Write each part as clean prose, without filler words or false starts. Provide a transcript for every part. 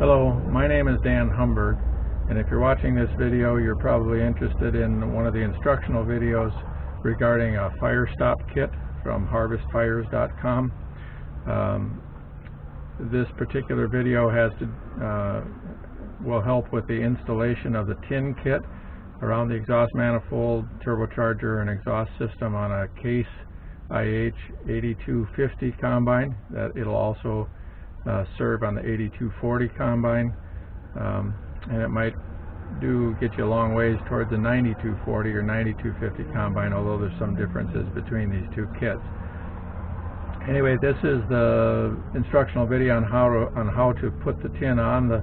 Hello, my name is Dan Humberg, and if you're watching this video, you're probably interested in one of the instructional videos regarding a fire stop kit from harvestfires.com. This particular video will help with the installation of the tin kit around the exhaust manifold, turbocharger, and exhaust system on a Case C84 combine. That it'll also serve on the C84 combine, and it might get you a long ways towards the 9240 or 9250 combine, although there's some differences between these two kits. Anyway, this is the instructional video on how to put the tin on the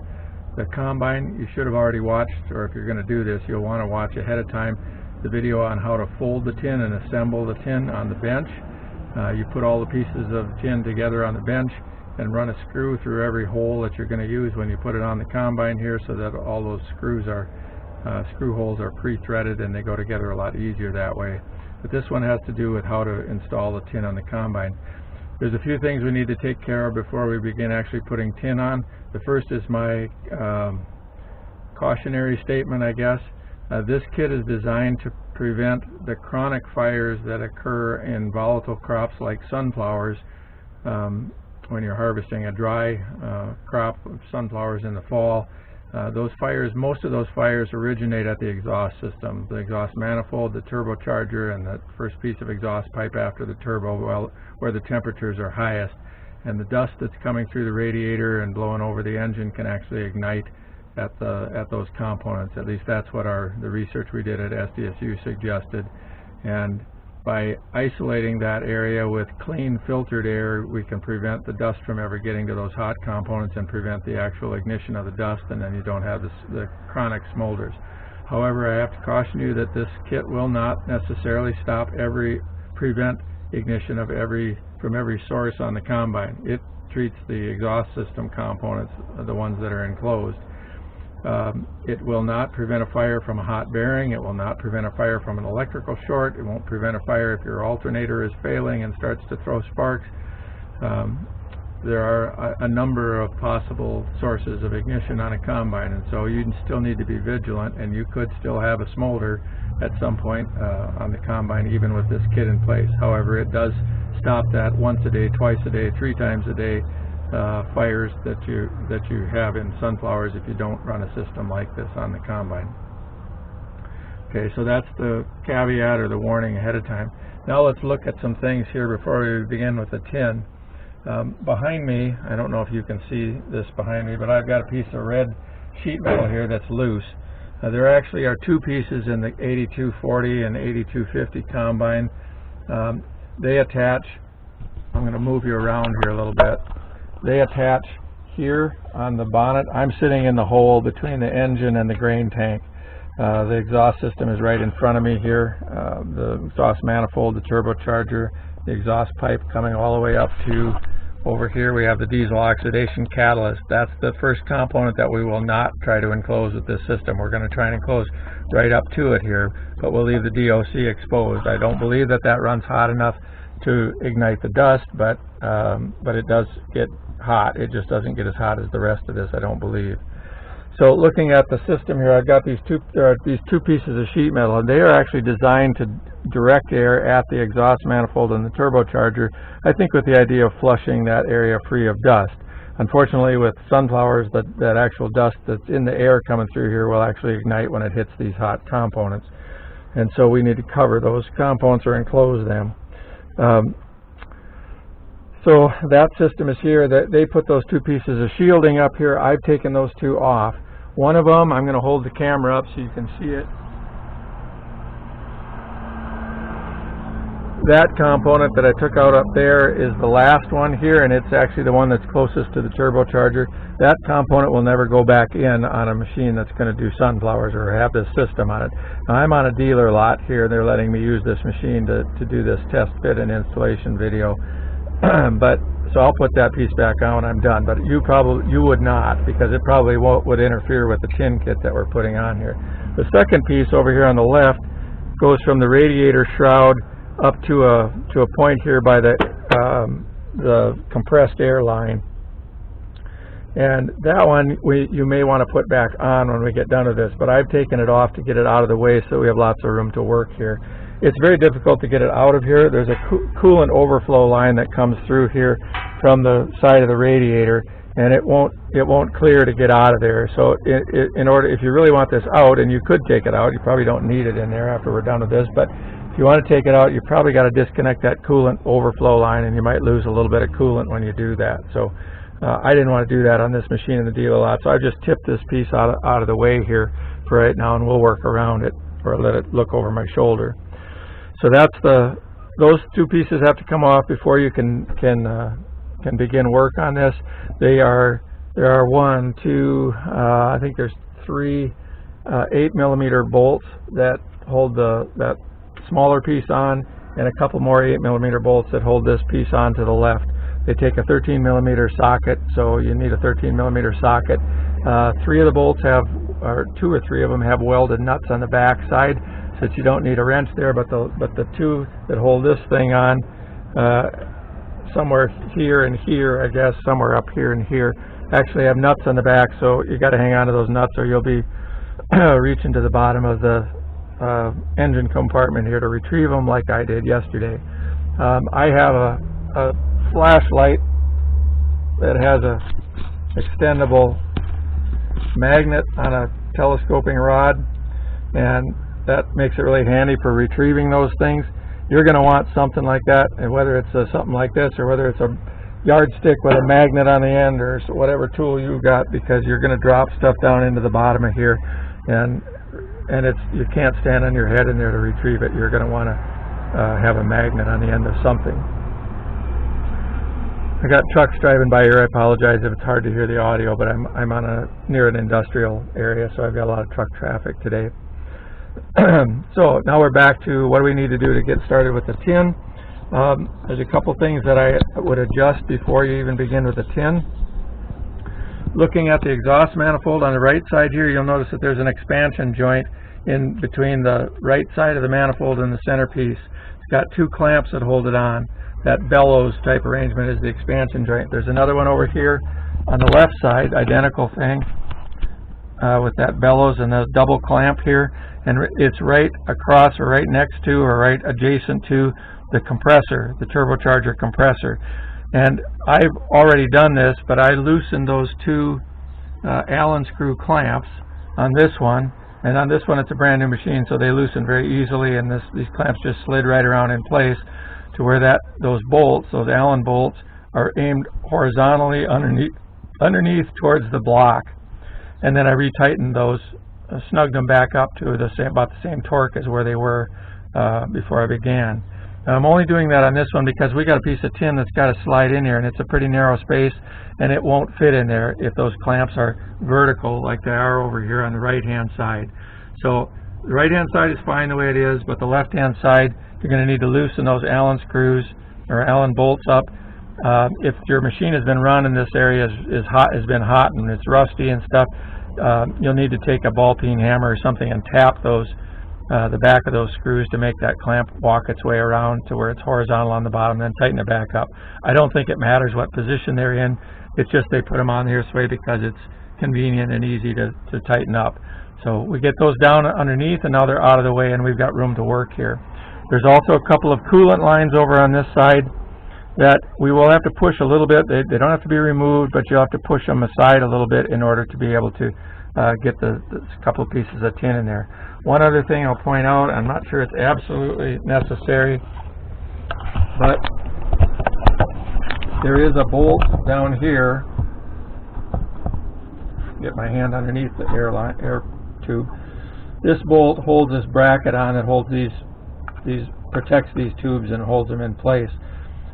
combine. You should have already watched, or if you're going to do this, you'll want to watch ahead of time the video on how to fold the tin and assemble the tin on the bench. You put all the pieces of tin together on the bench and run a screw through every hole that you're going to use when you put it on the combine here, so that all those screw holes are pre-threaded and they go together a lot easier that way. But this one has to do with how to install the tin on the combine. There's a few things we need to take care of before we begin actually putting tin on. The first is my cautionary statement, I guess. This kit is designed to prevent the chronic fires that occur in volatile crops like sunflowers. When you're harvesting a dry crop of sunflowers in the fall, most of those fires originate at the exhaust system, the exhaust manifold, the turbocharger, and the first piece of exhaust pipe after the turbo, where the temperatures are highest. And the dust that's coming through the radiator and blowing over the engine can actually ignite at those components. At least that's what the research we did at SDSU suggested. And by isolating that area with clean filtered air, we can prevent the dust from ever getting to those hot components and prevent the actual ignition of the dust, and then you don't have the chronic smolders. However, I have to caution you that this kit will not necessarily prevent ignition from every source on the combine. It treats the exhaust system components, the ones that are enclosed. It will not prevent a fire from a hot bearing. It will not prevent a fire from an electrical short. It won't prevent a fire if your alternator is failing and starts to throw sparks. There are a number of possible sources of ignition on a combine, and so you still need to be vigilant, and you could still have a smolder at some point on the combine, even with this kit in place. However, it does stop that once a day, twice a day, 3 times a day fires that you have in sunflowers if you don't run a system like this on the combine. Okay, so that's the caveat or the warning ahead of time. Now let's look at some things here before we begin with the tin. Behind me, I don't know if you can see this behind me, but I've got a piece of red sheet metal here that's loose. There actually are 2 pieces in the 8240 and 8250 combine. They attach, I'm going to move you around here a little bit. They attach here on the bonnet. I'm sitting in the hole between the engine and the grain tank. The exhaust system is right in front of me here. The exhaust manifold, the turbocharger, the exhaust pipe coming all the way up to over here. We have the diesel oxidation catalyst. That's the first component that we will not try to enclose with this system. We're going to try and enclose right up to it here, but we'll leave the DOC exposed. I don't believe that runs hot enough to ignite the dust, but it does get hot. It just doesn't get as hot as the rest of this, I don't believe. So looking at the system here, I've got these two pieces of sheet metal, and they are actually designed to direct air at the exhaust manifold and the turbocharger, I think with the idea of flushing that area free of dust. Unfortunately, with sunflowers, that actual dust that's in the air coming through here will actually ignite when it hits these hot components. And so we need to cover those components or enclose them. So that system is here. They put those 2 pieces of shielding up here. I've taken those 2 off. One of them, I'm going to hold the camera up so you can see it. That component that I took out up there is the last one here, and it's actually the one that's closest to the turbocharger. That component will never go back in on a machine that's going to do sunflowers or have this system on it. Now, I'm on a dealer lot here. They're letting me use this machine to do this test fit and installation video. So I'll put that piece back on when I'm done, but you would not, because it probably would interfere with the tin kit that we're putting on here. The second piece over here on the left goes from the radiator shroud up to a point here by the compressed air line, And that one you may want to put back on when we get done with this, but I've taken it off to get it out of the way so we have lots of room to work here. It's very difficult to get it out of here. There's a coolant overflow line that comes through here from the side of the radiator, and it won't clear to get out of there. So in order, if you really want this out, and you could take it out, you probably don't need it in there after we're done with this, but if you want to take it out, you probably got to disconnect that coolant overflow line, and you might lose a little bit of coolant when you do that. So I didn't want to do that on this machine in the dealer lot, so I've just tipped this piece out of the way here for right now, and we'll work around it or let it look over my shoulder. So that's those two pieces have to come off before you can begin work on this. There are one, two, I think there's 3 8mm bolts that hold that smaller piece on, and a couple more 8mm bolts that hold this piece on to the left. They take a 13mm socket, so you need a 13mm socket. 3 of the bolts have, or 2 or 3 of them have welded nuts on the back side, so that you don't need a wrench there. But the 2 that hold this thing on, somewhere here and here, I guess, somewhere up here and here, actually have nuts on the back. So you got to hang on to those nuts, or you'll be reaching to the bottom of the engine compartment here to retrieve them, like I did yesterday. I have a flashlight that has a extendable magnet on a telescoping rod, and that makes it really handy for retrieving those things. You're going to want something like that, and whether it's something like this or whether it's a yardstick with a magnet on the end or whatever tool you've got, because you're going to drop stuff down into the bottom of here, and you can't stand on your head in there to retrieve it. You're going to want to have a magnet on the end of something. I got trucks driving by here. I apologize if it's hard to hear the audio, but I'm on near an industrial area, so I've got a lot of truck traffic today. So now we're back to what do we need to do to get started with the tin. There's a couple things that I would adjust before you even begin with the tin. Looking at the exhaust manifold on the right side here, you'll notice that there's an expansion joint in between the right side of the manifold and the centerpiece. It's got 2 clamps that hold it on. That bellows type arrangement is the expansion joint. There's another one over here on the left side, identical thing, with that bellows and the double clamp here, and it's right across or right next to or right adjacent to the compressor, the turbocharger compressor. And I've already done this, but I loosened those 2 Allen screw clamps on this one, and on this one it's a brand new machine, so they loosen very easily, and these clamps just slid right around in place to where those bolts, those Allen bolts, are aimed horizontally underneath towards the block. And then I retightened those, snugged them back up to about the same torque as where they were before I began. Now, I'm only doing that on this one because we got a piece of tin that's got to slide in here, and it's a pretty narrow space, and it won't fit in there if those clamps are vertical like they are over here on the right-hand side. So the right-hand side is fine the way it is, but the left-hand side, you're going to need to loosen those Allen screws or Allen bolts up. If your machine has been run and this area has been hot and it's rusty and stuff, you'll need to take a ball peen hammer or something and tap the back of those screws to make that clamp walk its way around to where it's horizontal on the bottom, then tighten it back up. I don't think it matters what position they're in. It's just they put them on here this way because it's convenient and easy to tighten up. So we get those down underneath, and now they're out of the way, and we've got room to work here. There's also a couple of coolant lines over on this side that we will have to push a little bit. They don't have to be removed, but you'll have to push them aside a little bit in order to be able to get the couple of pieces of tin in there. One other thing I'll point out, I'm not sure it's absolutely necessary, but there is a bolt down here. Get my hand underneath the air tube. This bolt holds this bracket on that holds protects these tubes and holds them in place.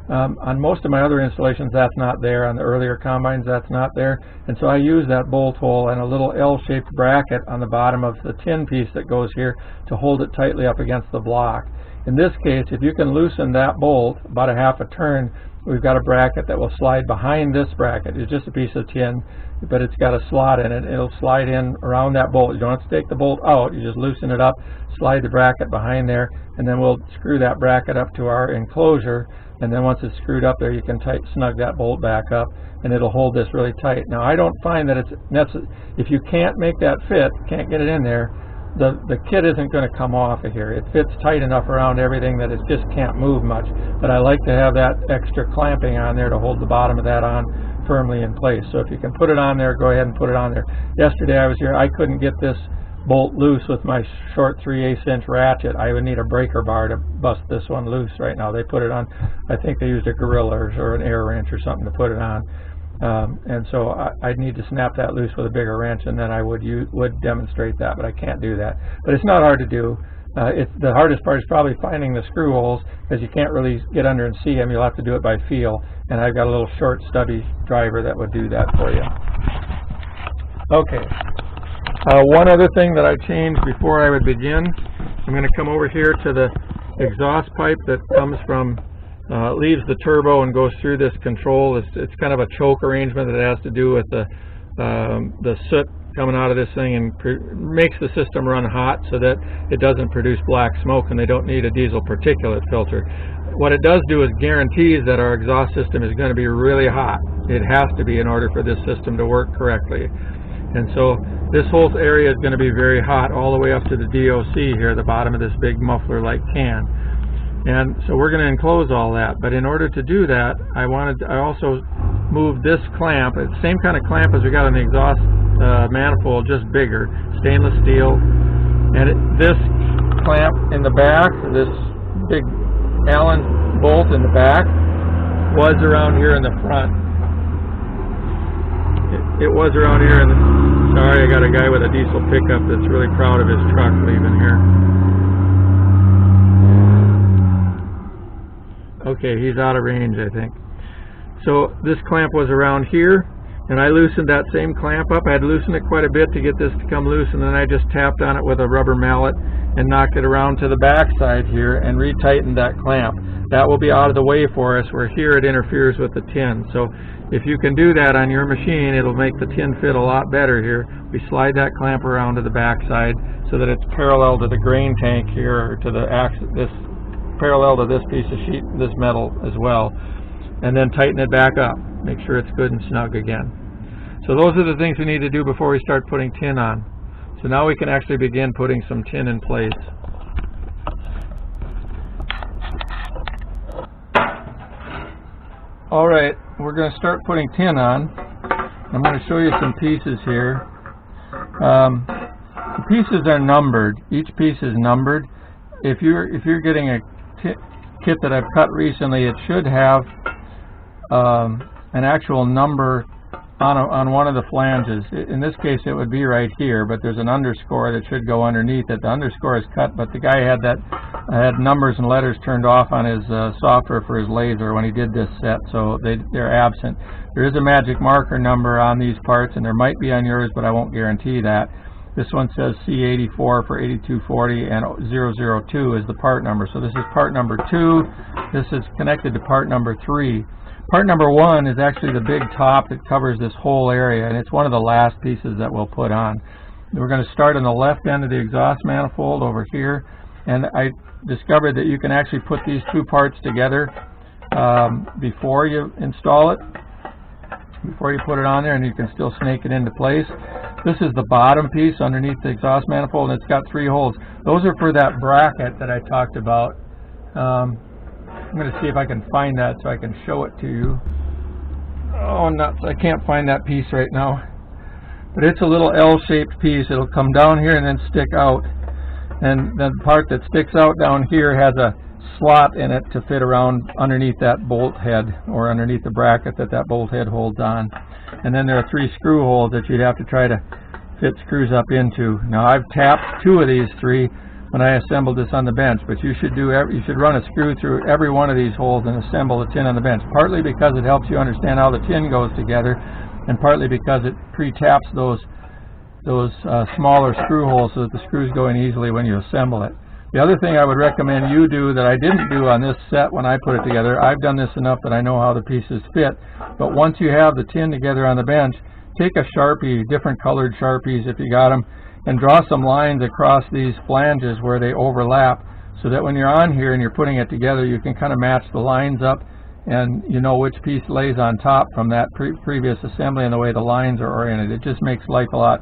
On most of my other installations, that's not there. On the earlier combines, that's not there. And so I use that bolt hole and a little L-shaped bracket on the bottom of the tin piece that goes here to hold it tightly up against the block. In this case, if you can loosen that bolt about a half a turn, we've got a bracket that will slide behind this bracket. It's just a piece of tin, but it's got a slot in it. It'll slide in around that bolt. You don't have to take the bolt out. You just loosen it up, slide the bracket behind there, and then we'll screw that bracket up to our enclosure. And then once it's screwed up there, you can snug that bolt back up, and it'll hold this really tight. Now, I don't find that it's necessary. If you can't make that fit, can't get it in there, the kit isn't going to come off of here. It fits tight enough around everything that it just can't move much. But I like to have that extra clamping on there to hold the bottom of that on firmly in place. So if you can put it on there, go ahead and put it on there. Yesterday I was here, I couldn't get this bolt loose with my short 3/8 inch ratchet. I would need a breaker bar to bust this one loose right now. They put it on, I think they used a Gorilla or an air wrench or something to put it on. And so I'd need to snap that loose with a bigger wrench, and then I would demonstrate that, but I can't do that. But it's not hard to do. The hardest part is probably finding the screw holes, because you can't really get under and see them. You'll have to do it by feel, and I've got a little short stubby driver that would do that for you. Okay. One other thing that I changed before I would begin, I'm going to come over here to the exhaust pipe that comes from leaves the turbo and goes through this control. It's kind of a choke arrangement that has to do with the soot coming out of this thing, and makes the system run hot so that it doesn't produce black smoke, and they don't need a diesel particulate filter. What it does do is guarantees that our exhaust system is going to be really hot. It has to be in order for this system to work correctly. And so this whole area is going to be very hot all the way up to the DOC here, the bottom of this big muffler-like can. And so we're going to enclose all that. But in order to do that, I also moved this clamp. It's the same kind of clamp as we got on the exhaust manifold, just bigger, stainless steel. And this clamp in the back, this big Allen bolt in the back, was around here in the front. It was around here in the... Sorry, I got a guy with a diesel pickup that's really proud of his truck leaving here. Okay, he's out of range, I think. So this clamp was around here, and I loosened that same clamp up. I had to loosen it quite a bit to get this to come loose, and then I just tapped on it with a rubber mallet and knocked it around to the back side here and retightened that clamp. That will be out of the way for us, where here it interferes with the tin. So if you can do that on your machine, it'll make the tin fit a lot better here. We slide that clamp around to the back side so that it's parallel to the grain tank here, or to the axis, parallel to this piece of sheet, this metal as well, and then tighten it back up. Make sure it's good and snug again. So those are the things we need to do before we start putting tin on. So now we can actually begin putting some tin in place. Alright, we're going to start putting tin on. I'm going to show you some pieces here. The pieces are numbered. Each piece is numbered. If you're getting a kit that I've cut recently, it should have an actual number on one of the flanges. In this case it would be right here, but there's an underscore that should go underneath it. The underscore is cut, but the guy had numbers and letters turned off on his software for his laser when he did this set, so they're absent. There is a magic marker number on these parts, and there might be on yours, but I won't guarantee that. This one says C84 for 8240, and 002 is the part number. So this is part number 2. This is connected to part number 3. Part number 1 is actually the big top that covers this whole area, and it's one of the last pieces that we'll put on. We're going to start on the left end of the exhaust manifold over here, and I discovered that you can actually put these two parts together before you install it, before you put it on there, and you can still snake it into place. This is the bottom piece underneath the exhaust manifold, and it's got 3 holes. Those are for that bracket that I talked about. I'm going to see if I can find that so I can show it to you. Oh, nuts. I can't find that piece right now. But it's a little L-shaped piece. It'll come down here and then stick out. And the part that sticks out down here has a slot in it to fit around underneath that bolt head, or underneath the bracket that bolt head holds on. And then there are 3 screw holes that you'd have to try to fit screws up into. Now I've tapped 2 of these 3 when I assembled this on the bench, but you should run a screw through every one of these holes and assemble the tin on the bench, partly because it helps you understand how the tin goes together, and partly because it pre-taps those smaller screw holes so that the screws go in easily when you assemble it. The other thing I would recommend you do that I didn't do on this set when I put it together, I've done this enough that I know how the pieces fit, but once you have the tin together on the bench, take a Sharpie, different colored Sharpies if you got them, and draw some lines across these flanges where they overlap, so that when you're on here and you're putting it together, you can kind of match the lines up and you know which piece lays on top from that previous assembly and the way the lines are oriented. It just makes life a lot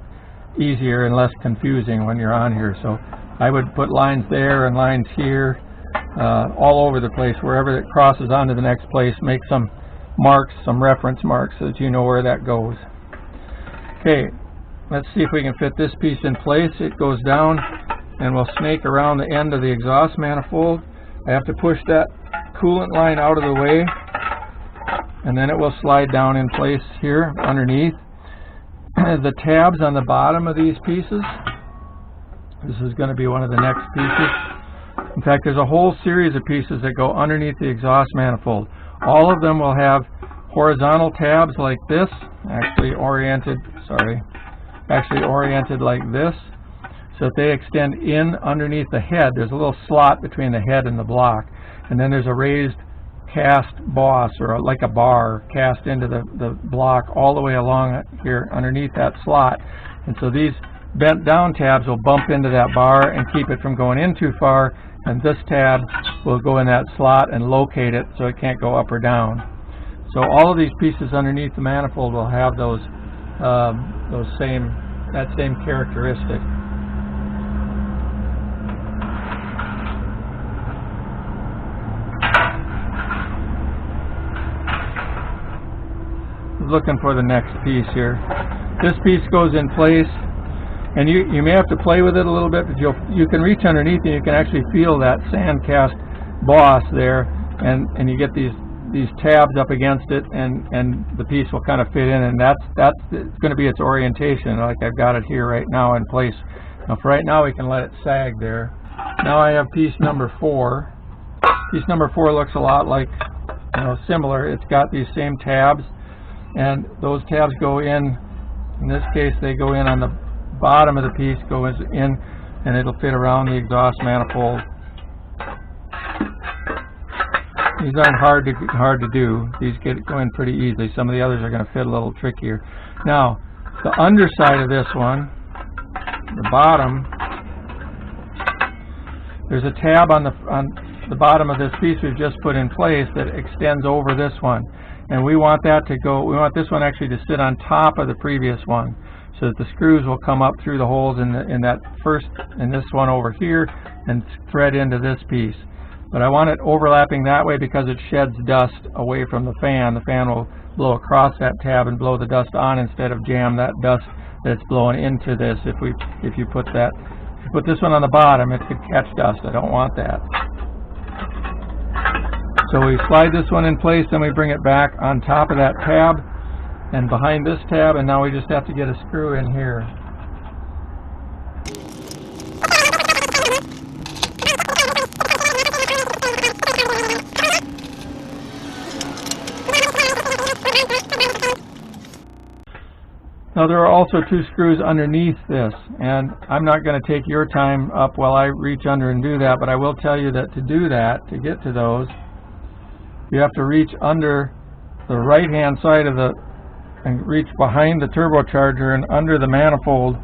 easier and less confusing when you're on here. So I would put lines there and lines here, all over the place. Wherever it crosses onto the next place, make some marks, some reference marks, so that you know where that goes. Okay, let's see if we can fit this piece in place. It goes down and we'll snake around the end of the exhaust manifold. I have to push that coolant line out of the way, and then it will slide down in place here underneath. The tabs on the bottom of these pieces, this is going to be one of the next pieces. In fact, there's a whole series of pieces that go underneath the exhaust manifold. All of them will have horizontal tabs like this, actually oriented like this, so that they extend in underneath the head. There's a little slot between the head and the block, and then there's a raised cast boss, or like a bar cast into the block all the way along here underneath that slot. And so these bent down tabs will bump into that bar and keep it from going in too far, and this tab will go in that slot and locate it so it can't go up or down. So all of these pieces underneath the manifold will have that same characteristic. Looking for the next piece here. This piece goes in place, and you may have to play with it a little bit, but you can reach underneath and you can actually feel that sand cast boss there, and you get these tabs up against it, and the piece will kind of fit in, and that's going to be its orientation, like I've got it here right now in place. Now for right now we can let it sag there. Now I have piece number 4. Piece number 4 looks a lot like, similar. It's got these same tabs, and those tabs go in this case they go in on the bottom of the piece, goes in, and it'll fit around the exhaust manifold. These aren't hard to do. These go in pretty easily. Some of the others are going to fit a little trickier. Now, the underside of this one, the bottom, there's a tab on the bottom of this piece we've just put in place that extends over this one. And we want that to go, we want this one actually to sit on top of the previous one, so that the screws will come up through the holes in this one over here and thread into this piece. But I want it overlapping that way because it sheds dust away from the fan. The fan will blow across that tab and blow the dust on instead of jam that dust that's blowing into this. If you put this one on the bottom, it could catch dust. I don't want that. So we slide this one in place, then we bring it back on top of that tab and behind this tab, and now we just have to get a screw in here. Now there are also 2 screws underneath this, and I'm not going to take your time up while I reach under and do that, but I will tell you that to do that, to get to those, you have to reach under the right-hand side and reach behind the turbocharger and under the manifold,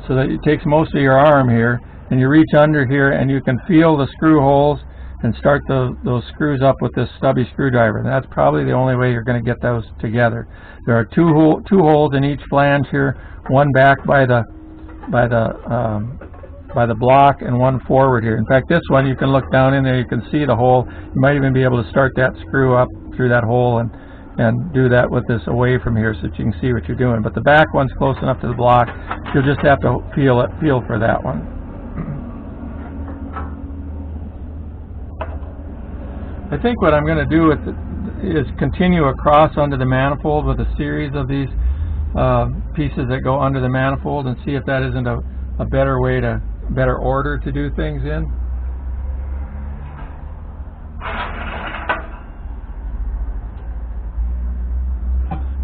so that it takes most of your arm here, and you reach under here and you can feel the screw holes and start those screws up with this stubby screwdriver. And that's probably the only way you're going to get those together. There are two holes in each flange here, one back by the block and one forward here. In fact, this one, you can look down in there, you can see the hole. You might even be able to start that screw up through that hole and do that with this away from here so that you can see what you're doing. But the back one's close enough to the block, you'll just have to feel for that one. I think what I'm going to do is continue across under the manifold with a series of these pieces that go under the manifold, and see if that isn't a better way better order to do things in.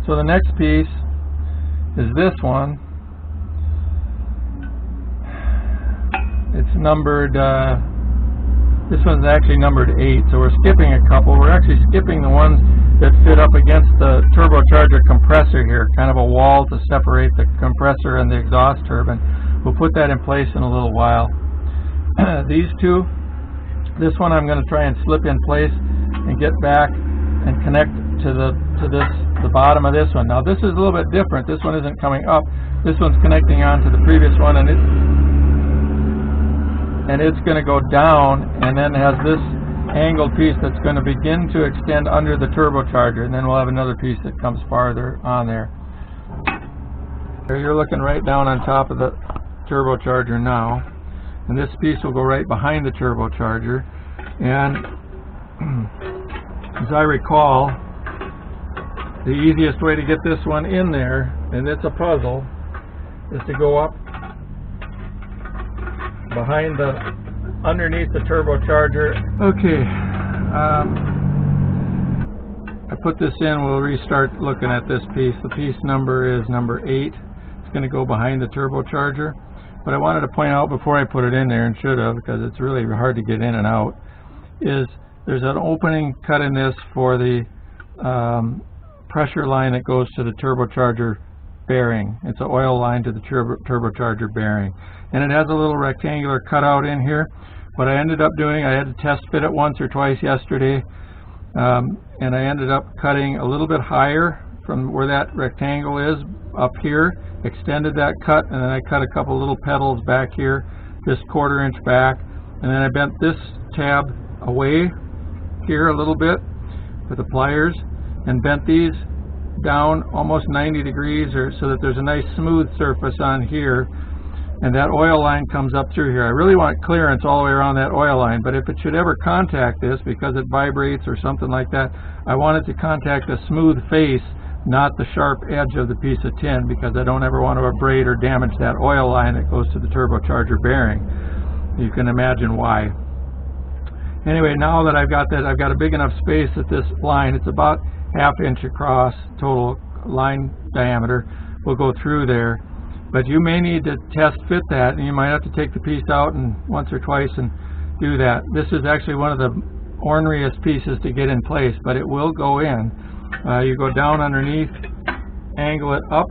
So the next piece is this one. It's numbered This one's actually numbered 8, so we're skipping a couple. We're actually skipping the ones that fit up against the turbocharger compressor here, kind of a wall to separate the compressor and the exhaust turbine. We'll put that in place in a little while. These two, this one I'm going to try and slip in place and get back and connect to the bottom of this one. Now this is a little bit different. This one isn't coming up. This one's connecting on to the previous one, and it's going to go down, and then has this angled piece that's going to begin to extend under the turbocharger, and then we'll have another piece that comes farther on there. There, you're looking right down on top of the turbocharger now, and this piece will go right behind the turbocharger. And as I recall, the easiest way to get this one in there, and it's a puzzle, is to go up behind underneath the turbocharger. Okay, I put this in. We'll restart looking at this piece. The piece number is number 8. It's going to go behind the turbocharger. But I wanted to point out before I put it in there, and should have, because it's really hard to get in and out, is there's an opening cut in this for the pressure line that goes to the turbocharger bearing. It's an oil line to the turbocharger bearing, and it has a little rectangular cutout in here. What I ended up doing, I had to test fit it once or twice yesterday, and I ended up cutting a little bit higher from where that rectangle is up here, extended that cut, and then I cut a couple little petals back here, just 1/4 inch back, and then I bent this tab away here a little bit with the pliers and bent these down almost 90 degrees, or so that there's a nice smooth surface on here, and that oil line comes up through here. I really want clearance all the way around that oil line, but if it should ever contact this because it vibrates or something like that, I want it to contact a smooth face, not the sharp edge of the piece of tin, because I don't ever want to abrade or damage that oil line that goes to the turbocharger bearing. You can imagine why. Anyway, now that I've got that, I've got a big enough space that this line, it's about 1/2 inch across total line diameter, will go through there. But you may need to test fit that, and you might have to take the piece out and once or twice and do that. This is actually one of the orneriest pieces to get in place, but it will go in. You go down underneath, angle it up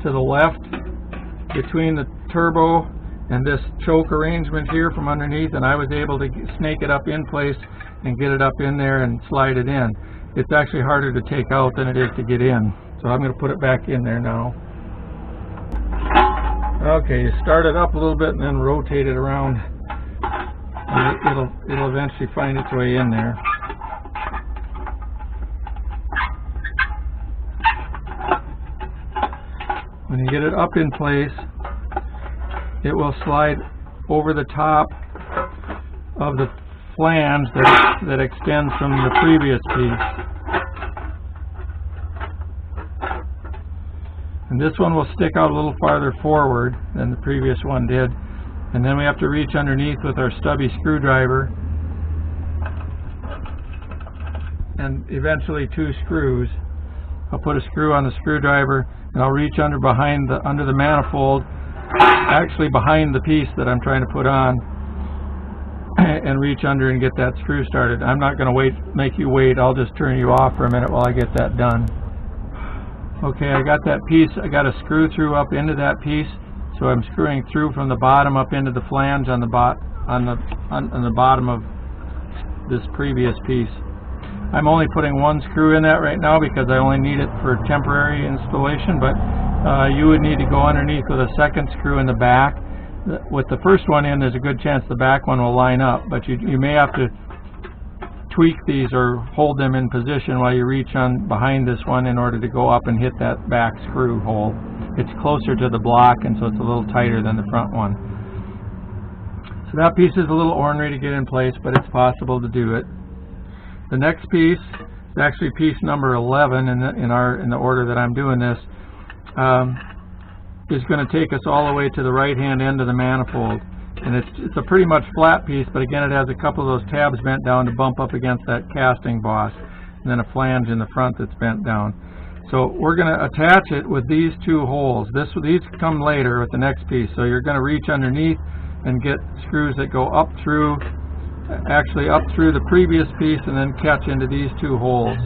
to the left between the turbo and this choke arrangement here from underneath, and I was able to snake it up in place and get it up in there and slide it in. It's actually harder to take out than it is to get in, so I'm going to put it back in there now. Okay, you start it up a little bit and then rotate it around, and it'll eventually find its way in there. When you get it up in place, it will slide over the top of the flange that extends from the previous piece. And this one will stick out a little farther forward than the previous one did. And then we have to reach underneath with our stubby screwdriver, and eventually 2 screws. I'll put a screw on the screwdriver, and I'll reach under the manifold, actually behind the piece that I'm trying to put on, and reach under and get that screw started. I'm not going to make you wait. I'll just turn you off for a minute while I get that done. Okay, I got that piece. I got a screw through up into that piece, so I'm screwing through from the bottom up into the flange on the bottom of this previous piece. I'm only putting 1 screw in that right now because I only need it for temporary installation, but you would need to go underneath with a 2nd screw in the back. With the first one in, there's a good chance the back one will line up, but you may have to tweak these or hold them in position while you reach on behind this one in order to go up and hit that back screw hole. It's closer to the block, and so it's a little tighter than the front one. So that piece is a little ornery to get in place, but it's possible to do it. The next piece is actually piece number 11 in the order that I'm doing this. Is going to take us all the way to the right-hand end of the manifold. And it's a pretty much flat piece, but again, it has a couple of those tabs bent down to bump up against that casting boss, and then a flange in the front that's bent down. So we're going to attach it with these 2 holes. These come later with the next piece. So you're going to reach underneath and get screws that go up through actually up through the previous piece and then catch into these two holes.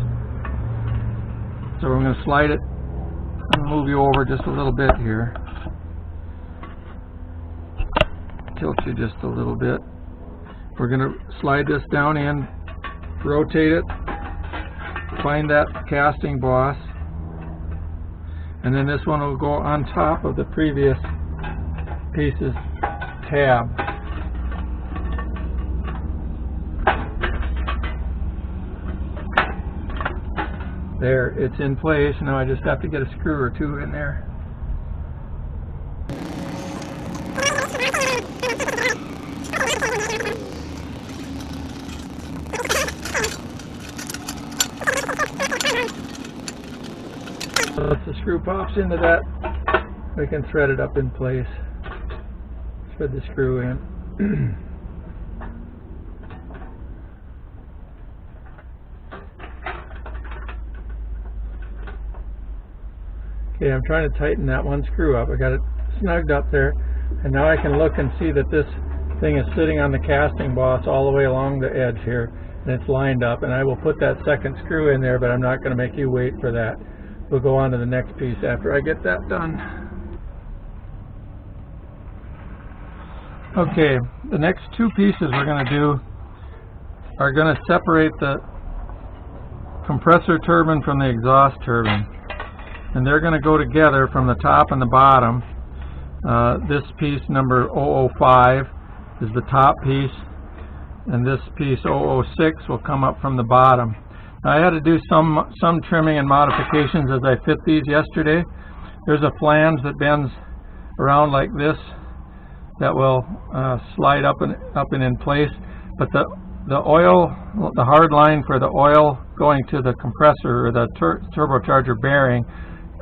So we're going to slide it. I'm going to move you over just a little bit here. Tilt you just a little bit. We're going to slide this down in, rotate it, find that casting boss, and then this one will go on top of the previous piece's tab. There, it's in place. Now I just have to get a screw or two in there. Once the screw pops into that, we can thread it up in place. Thread the screw in. Okay, I'm trying to tighten that one screw up. I got it snugged up there, and now I can look and see that this thing is sitting on the casting boss all the way along the edge here, and it's lined up, and I will put that second screw in there, but I'm not going to make you wait for that. We'll go on to the next piece after I get that done. Okay, the next two pieces we're going to do are going to separate the compressor turbine from the exhaust turbine. And they're going to go together from the top and the bottom. This piece number 005 is the top piece, and this piece 006 will come up from the bottom. Now, I had to do some trimming and modifications as I fit these yesterday. There's a flange that bends around like this that will slide up and in place, but the oil, the hard line for the oil going to the compressor or the turbocharger bearing,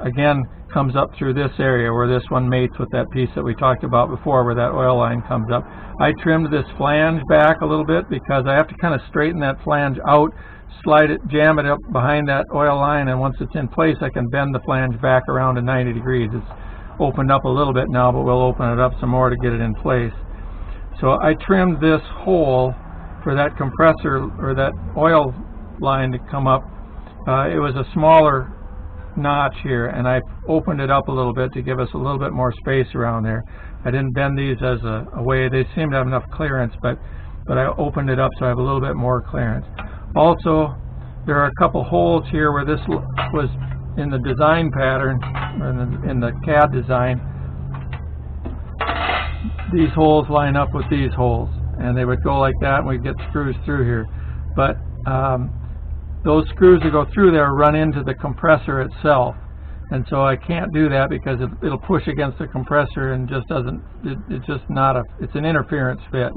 again comes up through this area where this one mates with that piece that we talked about before, where that oil line comes up. I trimmed this flange back a little bit because I have to kind of straighten that flange out, slide it, jam it up behind that oil line, and once it's in place I can bend the flange back around to 90 degrees. It's opened up a little bit now, but we'll open it up some more to get it in place. So I trimmed this hole for that compressor or that oil line to come up. It was a smaller notch here, and I opened it up a little bit to give us a little bit more space around there. I didn't bend these as a way. They seem to have enough clearance, but I opened it up so I have a little bit more clearance. Also, there are a couple holes here where this was in the design pattern, or in the CAD design. These holes line up with these holes, and they would go like that, and we'd get screws through here. But those screws that go through there run into the compressor itself, and so I can't do that because it'll push against the compressor and just doesn't. It's just not a. It's an interference fit.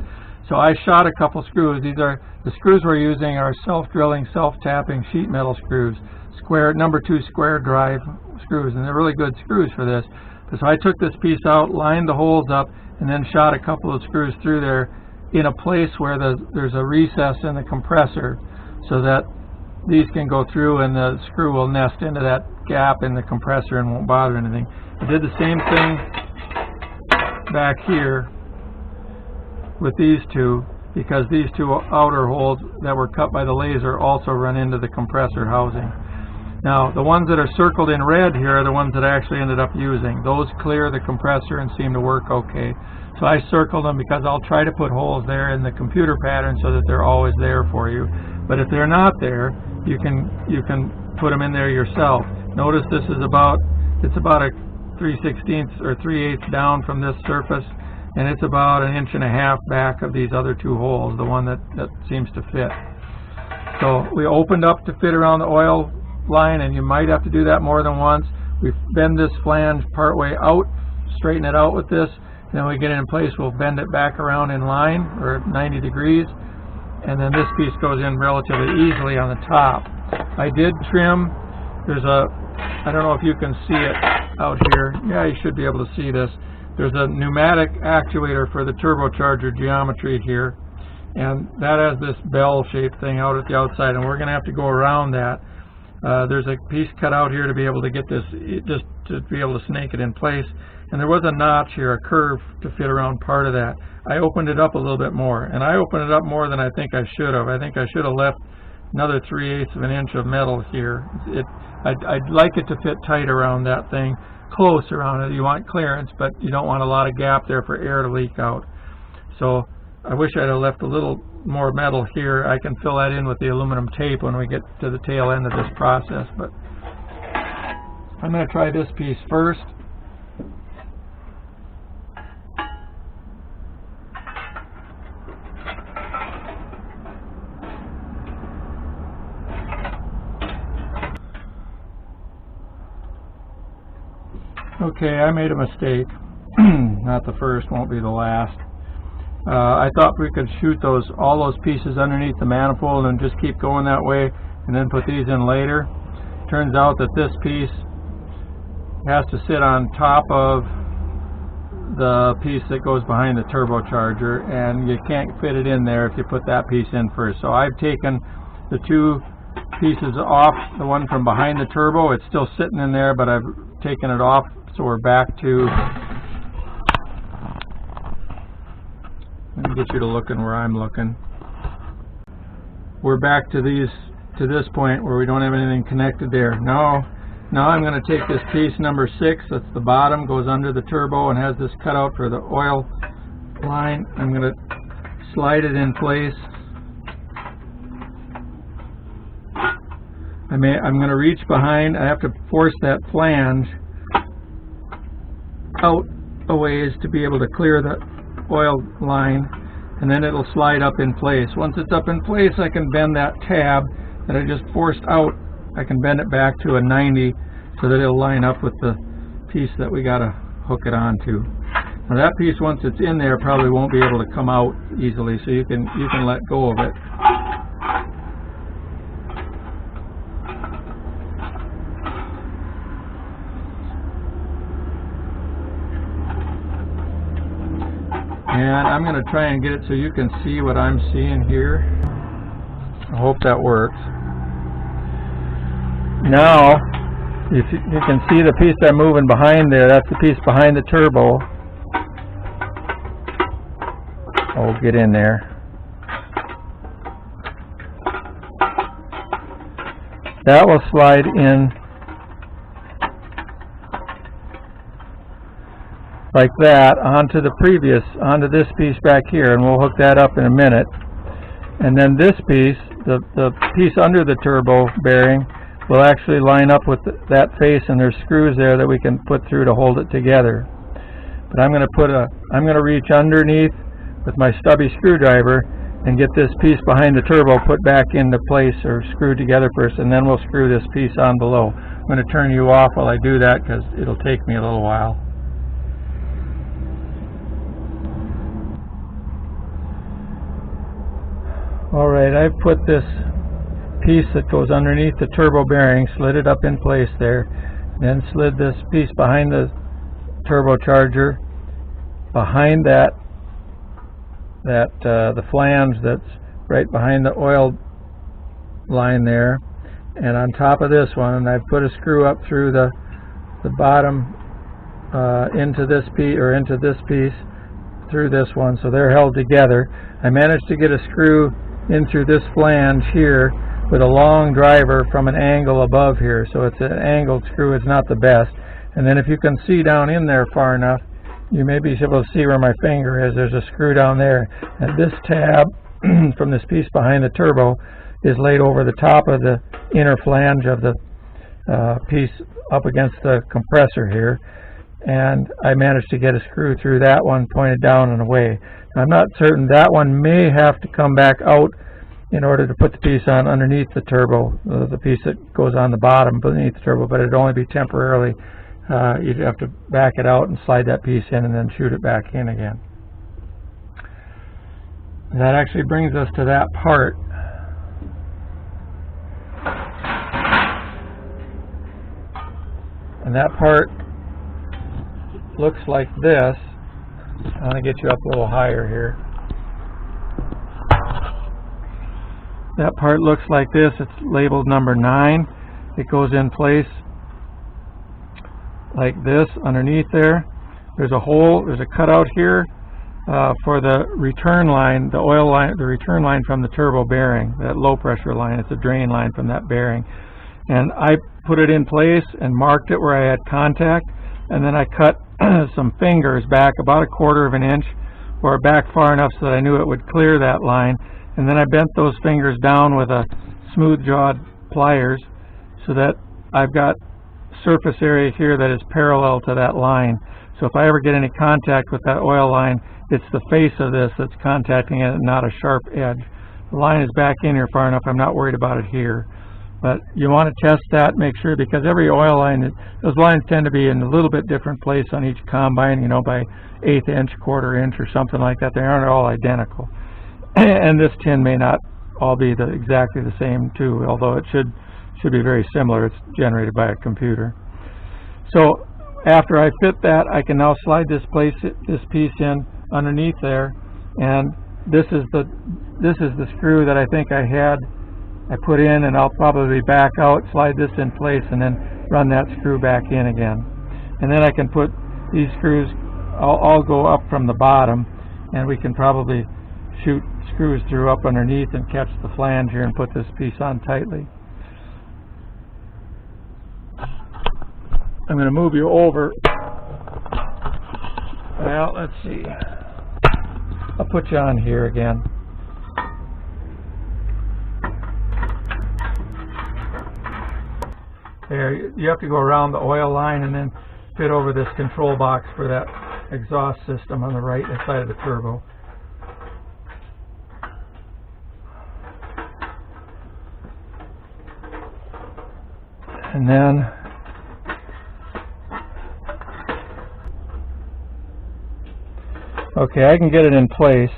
So I shot a couple screws. These are the screws we're using are self-drilling, self-tapping sheet metal screws, square number 2 square drive screws, and they're really good screws for this. So I took this piece out, lined the holes up, and then shot a couple of screws through there in a place where there's a recess in the compressor, so that these can go through and the screw will nest into that gap in the compressor and won't bother anything. I did the same thing back here with these two, because these two outer holes that were cut by the laser also run into the compressor housing. Now, the ones that are circled in red here are the ones that I actually ended up using. Those clear the compressor and seem to work okay. So I circled them because I'll try to put holes there in the computer pattern so that they're always there for you. But if they're not there, you can put them in there yourself. Notice this is it's about a 3/16 or 3/8 down from this surface, and it's about 1.5 inches back of these other two holes, the one that seems to fit. So we opened up to fit around the oil line, and you might have to do that more than once. We bend this flange part way out, straighten it out with this, and then we get it in place. We'll bend it back around in line, or 90 degrees, and then this piece goes in relatively easily on the top. I did trim. I don't know if you can see it out here. Yeah, you should be able to see this. There's a pneumatic actuator for the turbocharger geometry here, and that has this bell-shaped thing out at the outside, and we're going to have to go around that. There's a piece cut out here to be able to get this, just to be able to snake it in place. And there was a notch here, a curve to fit around part of that. I opened it up a little bit more, and I opened it up more than I think I should have. I think I should have left another 3/8 of an inch of metal here. I'd like it to fit tight around that thing, close around it. You want clearance, but you don't want a lot of gap there for air to leak out. So I wish I'd have left a little more metal here. I can fill that in with the aluminum tape when we get to the tail end of this process. But I'm going to try this piece first. Okay, I made a mistake. Not the first, won't be the last. I thought we could shoot all those pieces underneath the manifold and just keep going that way and then put these in later. Turns out that this piece has to sit on top of the piece that goes behind the turbocharger, and you can't fit it in there if you put that piece in first. So I've taken the two pieces off, the one from behind the turbo. It's still sitting in there, but I've taken it off, so we're back to, let me get you to looking where I'm looking. We're back to this point where we don't have anything connected there. Now I'm going to take this piece number 6, that's the bottom, goes under the turbo and has this cutout for the oil line. I'm going to slide it in place. I'm going to reach behind. I have to force that flange out a ways to be able to clear the oil line, and then it'll slide up in place. Once it's up in place, I can bend that tab that I just forced out. I can bend it back to a 90 so that it'll line up with the piece that we got to hook it onto. Now that piece, once it's in there, probably won't be able to come out easily, so you can let go of it. And I'm going to try and get it so you can see what I'm seeing here. I hope that works. Now, if you can see the piece I'm moving behind there, that's the piece behind the turbo. Oh, get in there. That will slide in like that onto this piece back here, and we'll hook that up in a minute. And then this piece, the piece under the turbo bearing, will actually line up with that face, and there's screws there that we can put through to hold it together. But I'm going to reach underneath with my stubby screwdriver and get this piece behind the turbo put back into place, or screwed together first, and then we'll screw this piece on below. I'm going to turn you off while I do that because it'll take me a little while. Alright, I've put this piece that goes underneath the turbo bearing, slid it up in place there, then slid this piece behind the turbocharger, behind the flange that's right behind the oil line there, and on top of this one, and I've put a screw up through the bottom into this piece through this one, so they're held together. I managed to get a screw in through this flange here with a long driver from an angle above here, so it's an angled screw. It's not the best. And then if you can see down in there far enough, you may be able to see where my finger is. There's a screw down there, and this tab from this piece behind the turbo is laid over the top of the inner flange of the piece up against the compressor here, and I managed to get a screw through that one, pointed down and away. I'm not certain. That one may have to come back out in order to put the piece on underneath the turbo, the piece that goes on the bottom beneath the turbo, but it'd only be temporarily. You'd have to back it out and slide that piece in and then shoot it back in again. And that actually brings us to that part. And that part looks like this. I'm going to get you up a little higher here. That part looks like this. It's labeled number 9, it goes in place like this underneath there. There's a hole, there's a cutout here for the return line, the oil line, the return line from the turbo bearing, that low pressure line. It's a drain line from that bearing. And I put it in place and marked it where I had contact, and then I cut some fingers back about 1/4 of an inch, or back far enough so that I knew it would clear that line. And then I bent those fingers down with a smooth jawed pliers so that I've got surface area here that is parallel to that line. So if I ever get any contact with that oil line, it's the face of this that's contacting it and not a sharp edge. The line is back in here far enough, I'm not worried about it here. But you want to test that, make sure, because every oil line, those lines tend to be in a little bit different place on each combine, you know, by 1/8 inch, 1/4 inch, or something like that. They aren't all identical. And this tin may not all be exactly the same too, although it should be very similar. It's generated by a computer. So after I fit that, I can now slide this piece in underneath there, and this is the screw that I think I put in, and I'll probably back out, slide this in place, and then run that screw back in again. And then I can put these screws, all go up from the bottom, and we can probably shoot screws through up underneath and catch the flange here and put this piece on tightly. I'm going to move you over. Well, let's see. I'll put you on here again. There, you have to go around the oil line and then fit over this control box for that exhaust system on the right side of the turbo. And then okay, I can get it in place,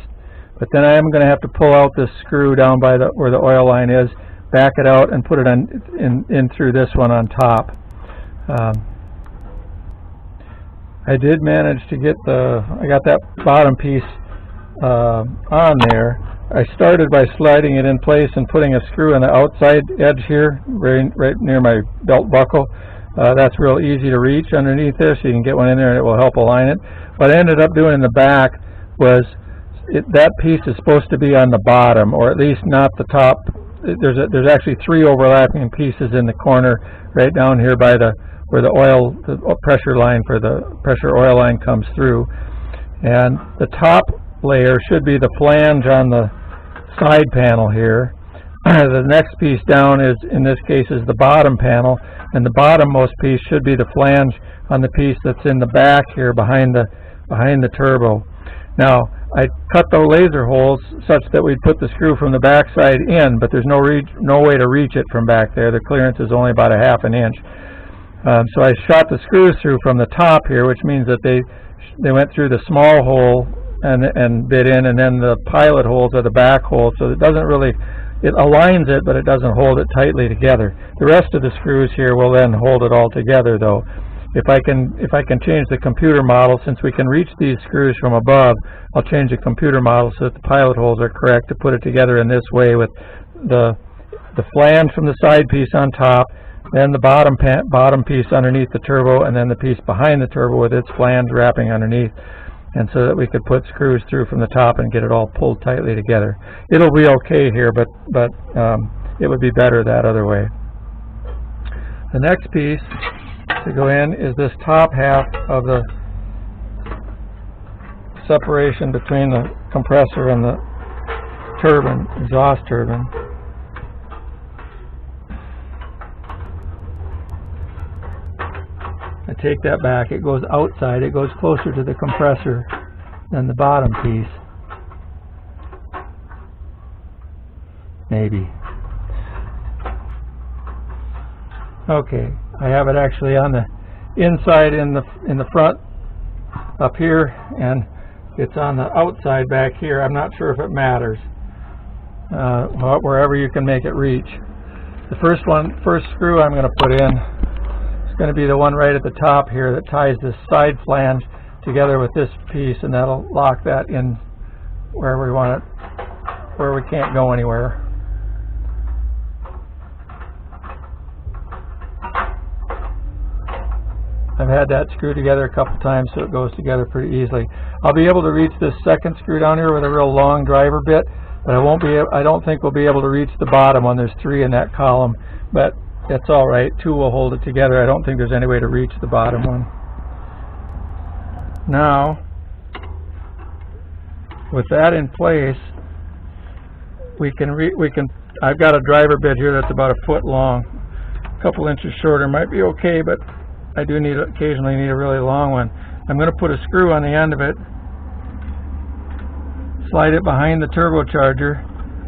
but then I am going to have to pull out this screw down by where the oil line is, back it out, and put it in through this one on top. I did manage to get I got that bottom piece on there. I started by sliding it in place and putting a screw on the outside edge here, right near my belt buckle. That's real easy to reach underneath there, so you can get one in there and it will help align it. What I ended up doing in the back was that piece is supposed to be on the bottom, or at least not the top. There's actually 3 overlapping pieces in the corner right down here by where the pressure line for the pressure oil line comes through. And the top layer should be the flange on the side panel here. The next piece down is, in this case, is the bottom panel, and the bottommost piece should be the flange on the piece that's in the back here behind the turbo. Now, I cut the laser holes such that we'd put the screw from the back side in, but there's no way to reach it from back there. The clearance is only about 1/2 inch. So I shot the screws through from the top here, which means that they went through the small hole and bit in, and then the pilot holes are the back holes, so it doesn't really, it aligns it, but it doesn't hold it tightly together. The rest of the screws here will then hold it all together, though. If I can change the computer model, since we can reach these screws from above, I'll change the computer model so that the pilot holes are correct to put it together in this way, with the flange from the side piece on top, then the bottom piece underneath the turbo, and then the piece behind the turbo with its flange wrapping underneath, and so that we could put screws through from the top and get it all pulled tightly together. It'll be okay here, but it would be better that other way. The next piece to go in is this top half of the separation between the compressor and the turbine, exhaust turbine. I take that back, it goes outside, it goes closer to the compressor than the bottom piece. Maybe. Okay, I have it actually on the inside in the front up here, and it's on the outside back here. I'm not sure if it matters. Wherever you can make it reach. The first screw I'm going to put in is going to be the one right at the top here that ties this side flange together with this piece, and that'll lock that in where we want it, where we can't go anywhere. I've had that screwed together a couple times so it goes together pretty easily. I'll be able to reach this second screw down here with a real long driver bit, but I don't think we'll be able to reach the bottom one. There's 3 in that column, but it's all right. 2 will hold it together. I don't think there's any way to reach the bottom one. Now, with that in place, I've got a driver bit here that's about 1 foot long. A couple inches shorter might be okay, but I do occasionally need a really long one. I'm going to put a screw on the end of it, slide it behind the turbocharger,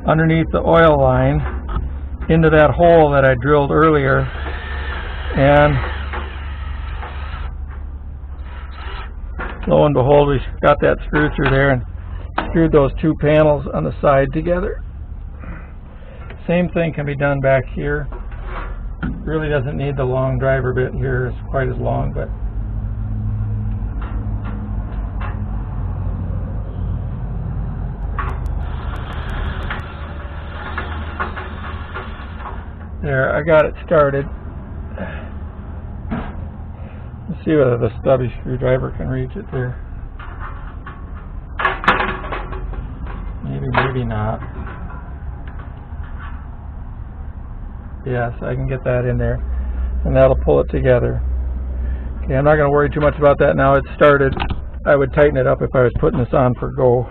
underneath the oil line, into that hole that I drilled earlier, and lo and behold, we got that screw through there and screwed those 2 panels on the side together. Same thing can be done back here. Really doesn't need the long driver bit here. It's quite as long, but there, I got it started. Let's see whether the stubby screwdriver can reach it there. Maybe, maybe not. Yes, I can get that in there, and that'll pull it together. Okay, I'm not going to worry too much about that now. It's started. I would tighten it up if I was putting this on for go.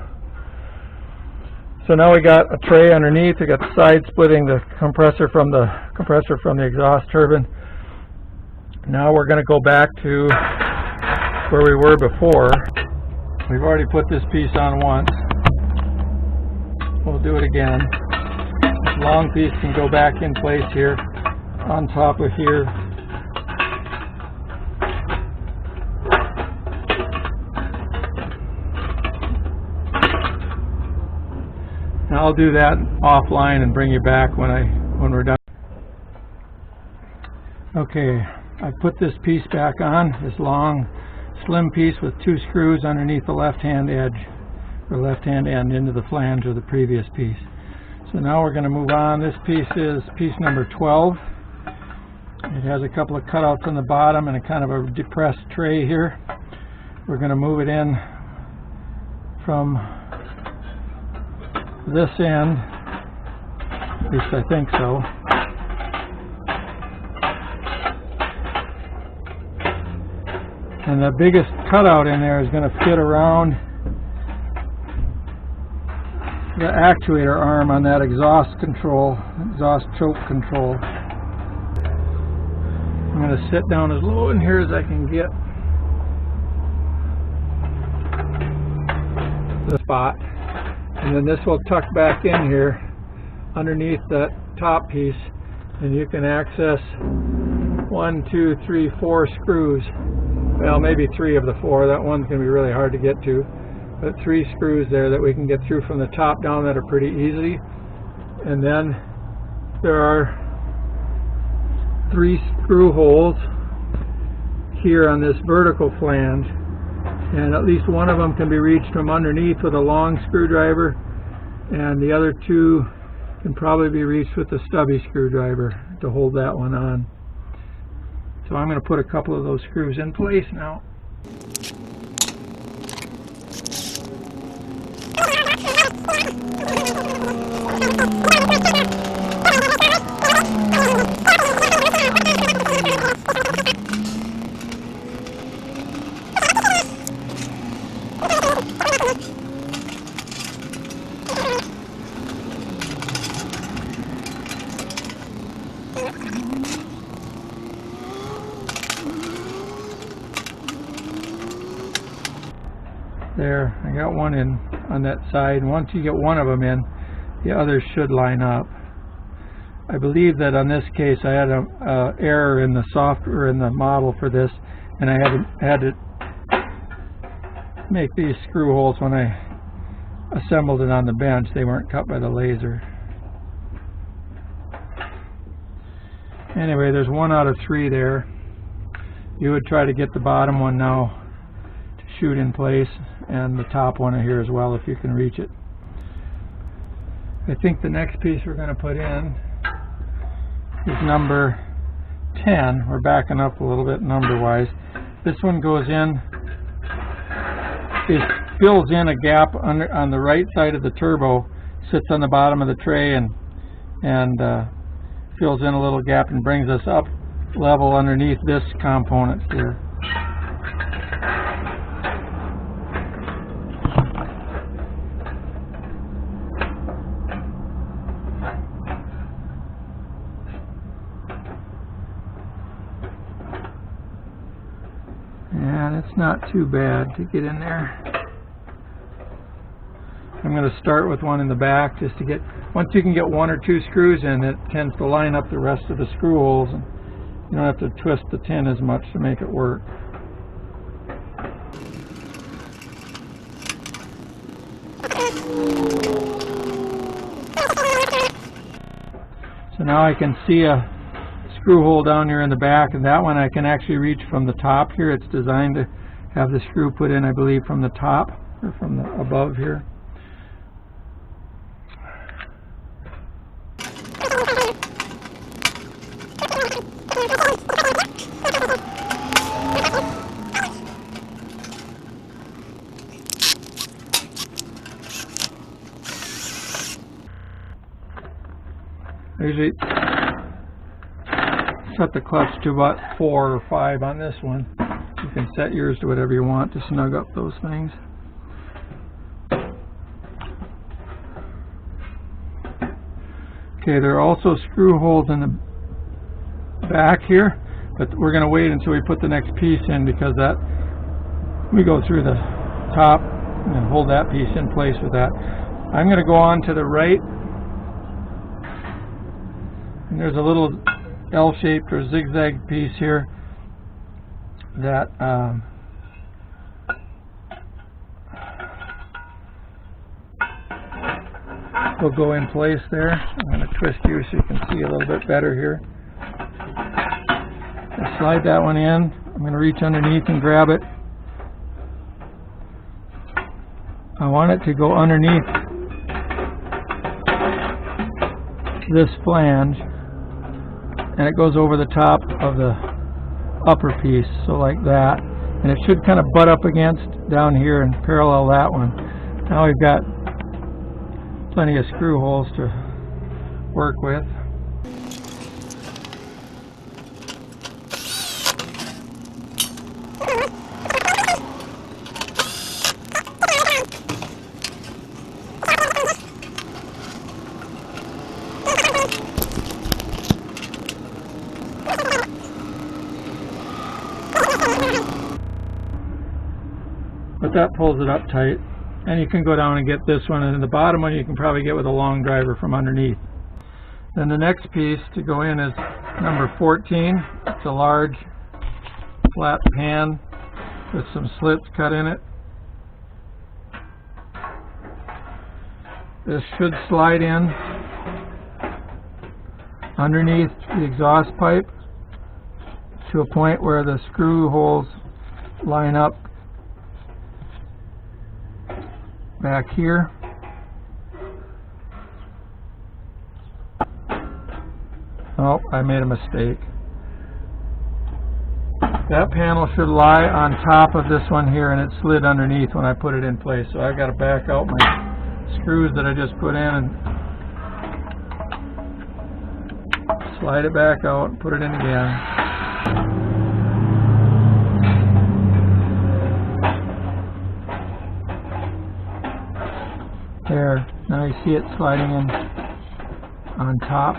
So now we got a tray underneath. We got the side splitting the compressor from the exhaust turbine. Now we're going to go back to where we were before. We've already put this piece on once. We'll do it again. This long piece can go back in place here on top of here. Now I'll do that offline and bring you back when we're done. Okay, I put this piece back on, this long slim piece with 2 screws underneath the left-hand edge, or left-hand end into the flange of the previous piece. So now we're going to move on. This piece is piece number 12. It has a couple of cutouts on the bottom and a kind of a depressed tray here. We're going to move it in from this end, at least I think so. And the biggest cutout in there is going to fit around the actuator arm on that exhaust choke control. I'm going to sit down as low in here as I can get the spot, and then this will tuck back in here underneath that top piece, and you can access 1, 2, 3, 4 screws. Well, maybe 3 of the 4. That one's going to be really hard to get to. But 3 screws there that we can get through from the top down that are pretty easy. And then there are 3 screw holes here on this vertical flange. And at least one of them can be reached from underneath with a long screwdriver. And the other 2 can probably be reached with a stubby screwdriver to hold that one on. So I'm going to put a couple of those screws in place now. There, I got one in on that side. Once you get one of them in, the others should line up. I believe that on this case I had an error in the software, in the model for this, and I had to make these screw holes when I assembled it on the bench. They weren't cut by the laser. Anyway, there's 1 out of 3 there. You would try to get the bottom one now to shoot in place, and the top one here as well if you can reach it. I think the next piece we're going to put in is number 10. We're backing up a little bit number wise. this one goes in, it fills in a gap on the right side of the turbo, sits on the bottom of the tray and fills in a little gap and brings us up level underneath this component here. And it's not too bad to get in there. I'm going to start with one in the back just to get, once you can get one or two screws in, it tends to line up the rest of the screw holes, and you don't have to twist the tin as much to make it work. So now I can see a screw hole down here in the back, and that one I can actually reach from the top here. It's designed to have the screw put in, I believe, from the top or from the above here. I usually set the clutch to about 4 or 5 on this one. You can set yours to whatever you want to snug up those things. Okay, there are also screw holes in the back here, but we're going to wait until we put the next piece in, because that we go through the top and hold that piece in place with that. I'm going to go on to the right, and there's a little L-shaped or zigzag piece here that will go in place there. I'm going to twist you so you can see a little bit better here. I'll slide that one in. I'm going to reach underneath and grab it. I want it to go underneath this flange, and it goes over the top of the upper piece, so like that, and it should kind of butt up against down here and parallel that one. Now we've got plenty of screw holes to work with. But that pulls it up tight, and you can go down and get this one, and then the bottom one you can probably get with a long driver from underneath. Then the next piece to go in is number 14. It's a large flat pan with some slits cut in it. This should slide in underneath the exhaust pipe to a point where the screw holes line up back here. Oh, I made a mistake. That panel should lie on top of this one here, and it slid underneath when I put it in place. So I've got to back out my screws that I just put in and slide it back out and put it in again. There, now you see it sliding in on top.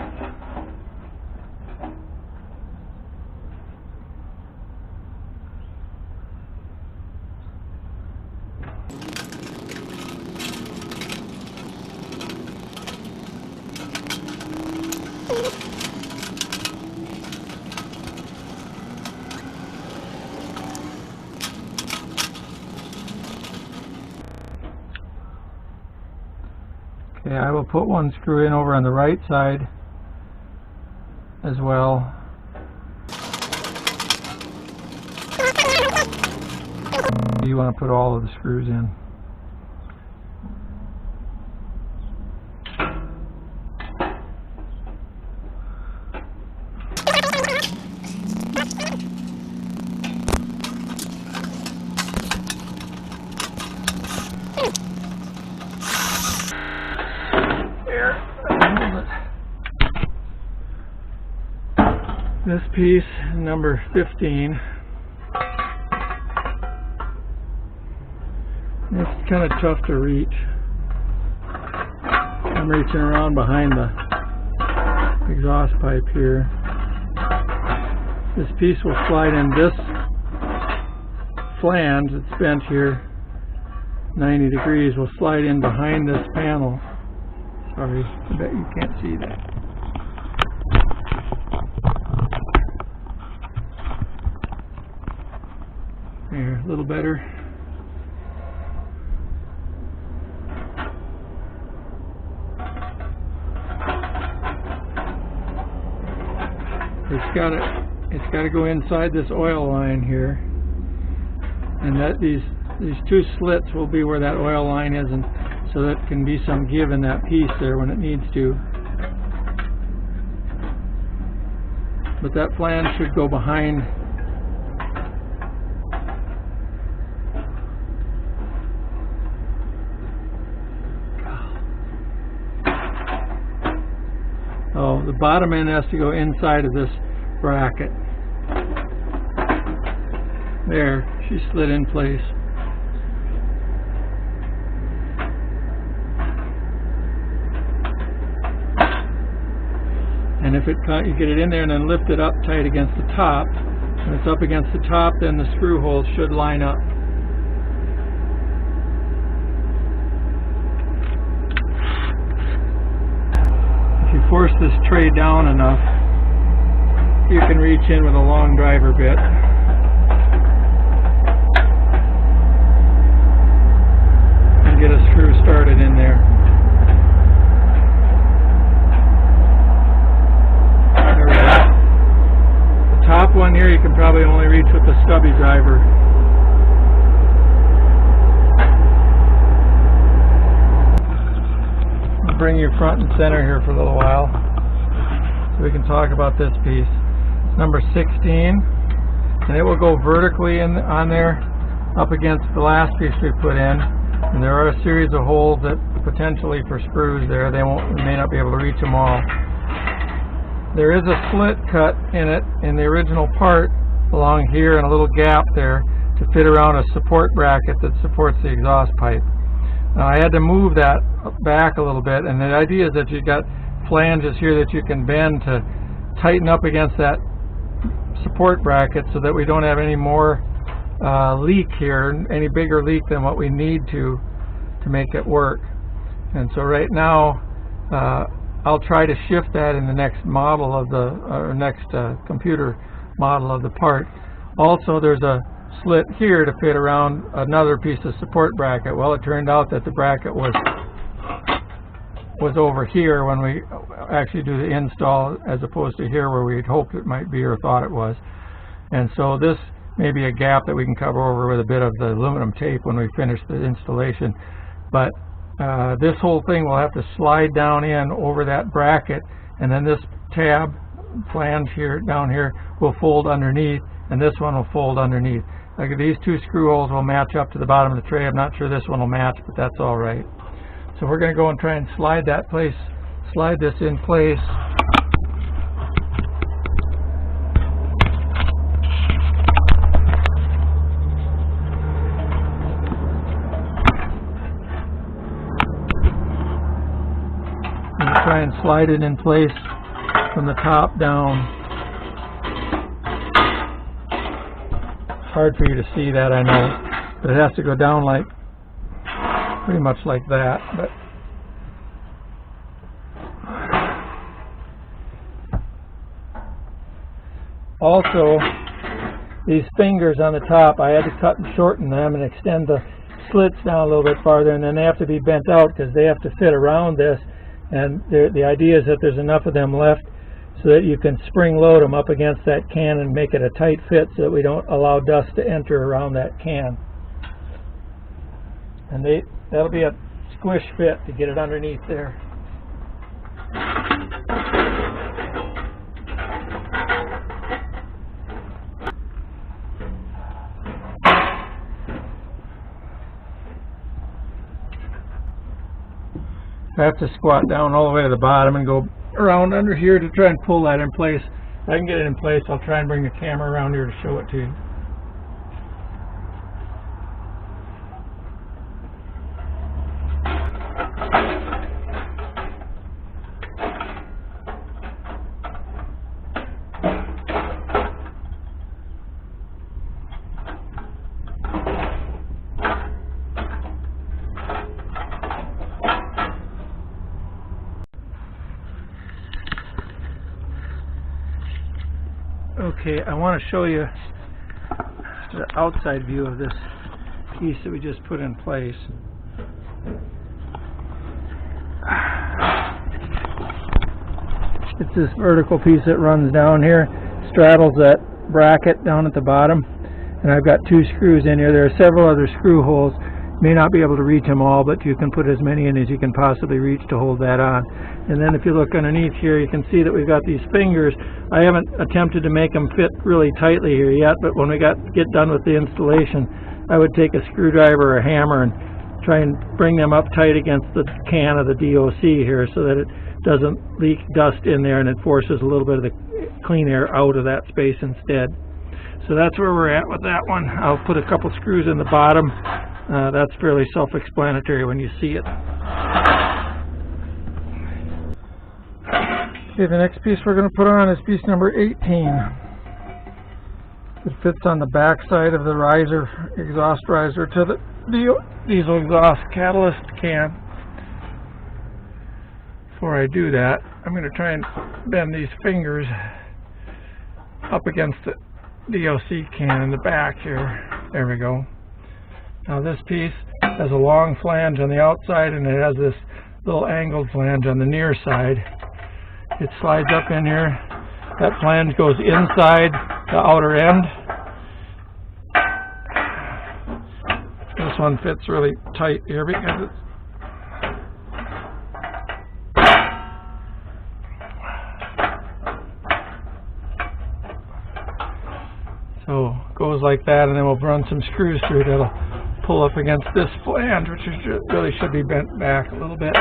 Okay, I will put one screw in over on the right side as well. You want to put all of the screws in. This piece, number 15, it's kind of tough to reach. I'm reaching around behind the exhaust pipe here. This piece will slide in this flange that's bent here 90 degrees, will slide in behind this panel. Sorry, I bet you can't see that. There, a little better. It's got to go inside this oil line here, and that these two slits will be where that oil line is, and so that can be some give in that piece there when it needs to. But that flange should go behind. Oh, the bottom end has to go inside of this bracket. There, she slid in place. And if you get it in there and then lift it up tight against the top, when it's up against the top, then the screw holes should line up. If you force this tray down enough, you can reach in with a long driver bit. And get a screw started in there. There we go. The top one here you can probably only reach with the stubby driver. I'll bring you front and center here for a little while so we can talk about this piece. It's number 16, and it will go vertically on there up against the last piece we put in. And there are a series of holes that potentially for screws there. We may not be able to reach them all. There is a slit cut in it in the original part along here and a little gap there to fit around a support bracket that supports the exhaust pipe. Now I had to move that back a little bit, and the idea is that you've got flanges here that you can bend to tighten up against that support bracket so that we don't have any more leak here, any bigger leak than what we need to make it work. And so right now I'll try to shift that in the next model of the next computer model of the part. Also, there's a slit here to fit around another piece of support bracket. Well, it turned out that the bracket was over here when we actually do the install, as opposed to here where we had hoped it might be or thought it was. And so this may be a gap that we can cover over with a bit of the aluminum tape when we finish the installation. But this whole thing will have to slide down in over that bracket, and then this tab flange here down here will fold underneath, and this one will fold underneath. Like these two screw holes will match up to the bottom of the tray. I'm not sure this one will match, but that's all right. So we're going to go and try and slide this in place. Try and slide it in place from the top down. It's hard for you to see that, I know, but it has to go down like pretty much like that. But also, these fingers on the top, I had to cut and shorten them and extend the slits down a little bit farther, and then they have to be bent out because they have to fit around this. And the idea is that there's enough of them left so that you can spring load them up against that can and make it a tight fit so that we don't allow dust to enter around that can. And that'll be a squish fit to get it underneath there. I have to squat down all the way to the bottom and go around under here to try and pull that in place. If I can get it in place, I'll try and bring the camera around here to show it to you. Okay, I want to show you the outside view of this piece that we just put in place. It's this vertical piece that runs down here, straddles that bracket down at the bottom, and I've got 2 screws in here. There are several other screw holes. May not be able to reach them all, but you can put as many in as you can possibly reach to hold that on. And then if you look underneath here, you can see that we've got these fingers. I haven't attempted to make them fit really tightly here yet, but when we get done with the installation, I would take a screwdriver or a hammer and try and bring them up tight against the can of the DOC here so that it doesn't leak dust in there and it forces a little bit of the clean air out of that space instead. So that's where we're at with that one. I'll put a couple screws in the bottom. That's fairly self-explanatory when you see it. Okay, the next piece we're going to put on is piece number 18. It fits on the back side of the riser, exhaust riser to the diesel exhaust catalyst can. Before I do that, I'm going to try and bend these fingers up against the DOC can in the back here. There we go. Now this piece has a long flange on the outside and it has this little angled flange on the near side. It slides up in here. That flange goes inside the outer end. This one fits really tight here because it's so it goes like that, and then we'll run some screws through it that'll pull up against this flange, which really should be bent back a little bit.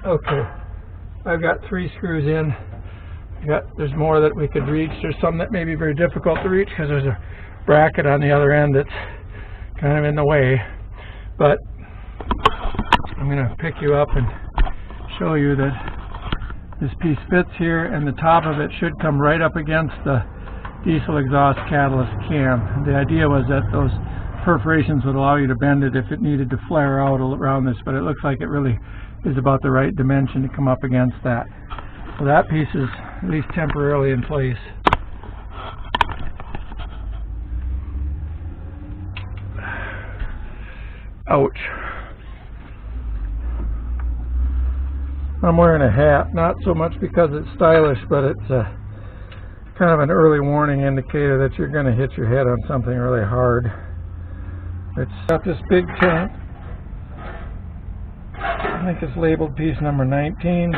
Okay, I've got 3 screws in. There's more that we could reach. There's some that may be very difficult to reach because there's a bracket on the other end that's kind of in the way. But I'm going to pick you up and show you that this piece fits here, and the top of it should come right up against the diesel exhaust catalyst can. The idea was that those perforations would allow you to bend it if it needed to flare out around this, but it looks like it really is about the right dimension to come up against that. So that piece is at least temporarily in place. Ouch. I'm wearing a hat, not so much because it's stylish, but it's kind of an early warning indicator that you're going to hit your head on something really hard. It's got this big tank. I think it's labeled piece number 19.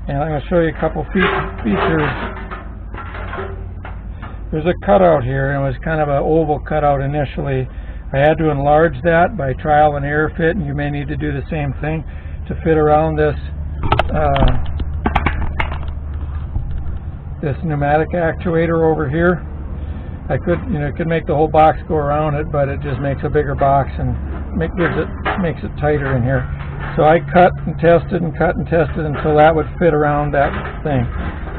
And I'm going to show you a couple features. There's a cutout here, and it was kind of an oval cutout initially. I had to enlarge that by trial and error fit, and you may need to do the same thing to fit around this this pneumatic actuator over here. I could, could make the whole box go around it, but it just makes a bigger box and makes it tighter in here. So I cut and tested until that would fit around that thing.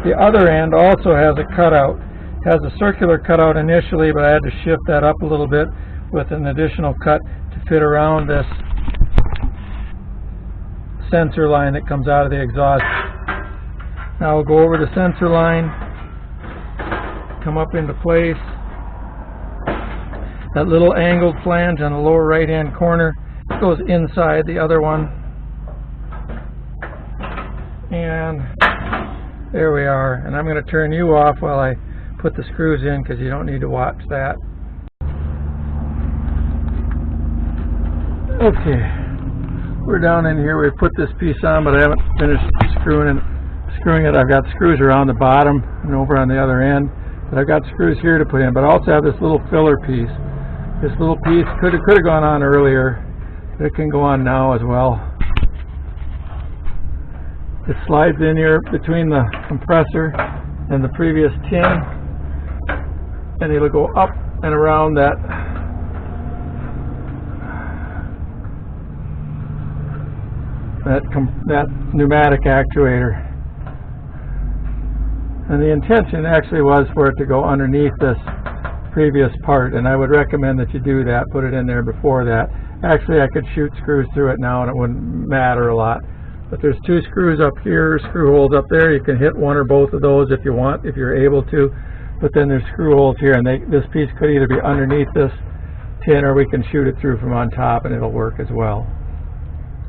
The other end also has a cutout. It has a circular cutout initially, but I had to shift that up a little bit with an additional cut to fit around this sensor line that comes out of the exhaust. Now we'll go over the sensor line, come up into place. That little angled flange on the lower right hand corner goes inside the other one, and There we are, and I'm going to turn you off while I put the screws in because you don't need to watch that. Okay, we're down in here. We put this piece on, but I haven't finished screwing it. I've got screws around the bottom and over on the other end, but I've got screws here to put in. But I also have this little filler piece. This little piece could have gone on earlier, but it can go on now as well. It slides in here between the compressor and the previous tin, and it'll go up and around that pneumatic actuator. And the intention actually was for it to go underneath this previous part, and I would recommend that you do that, put it in there before that. Actually, I could shoot screws through it now and it wouldn't matter a lot. But there's two screws up here, screw holes up there. You can hit one or both of those if you want, if you're able to. But then there's screw holes here, and this piece could either be underneath this tin or we can shoot it through from on top and it'll work as well.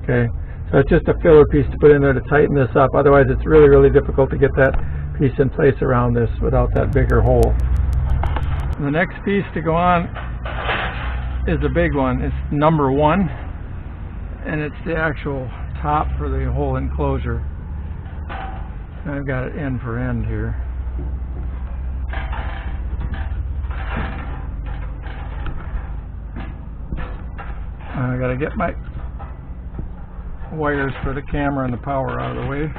Okay, so it's just a filler piece to put in there to tighten this up. Otherwise it's really, really difficult to get that piece in place around this without that bigger hole. And the next piece to go on is the big one. It's number 1, and it's the actual top for the whole enclosure. I've got it end for end here. I got to get my wires for the camera and the power out of the way.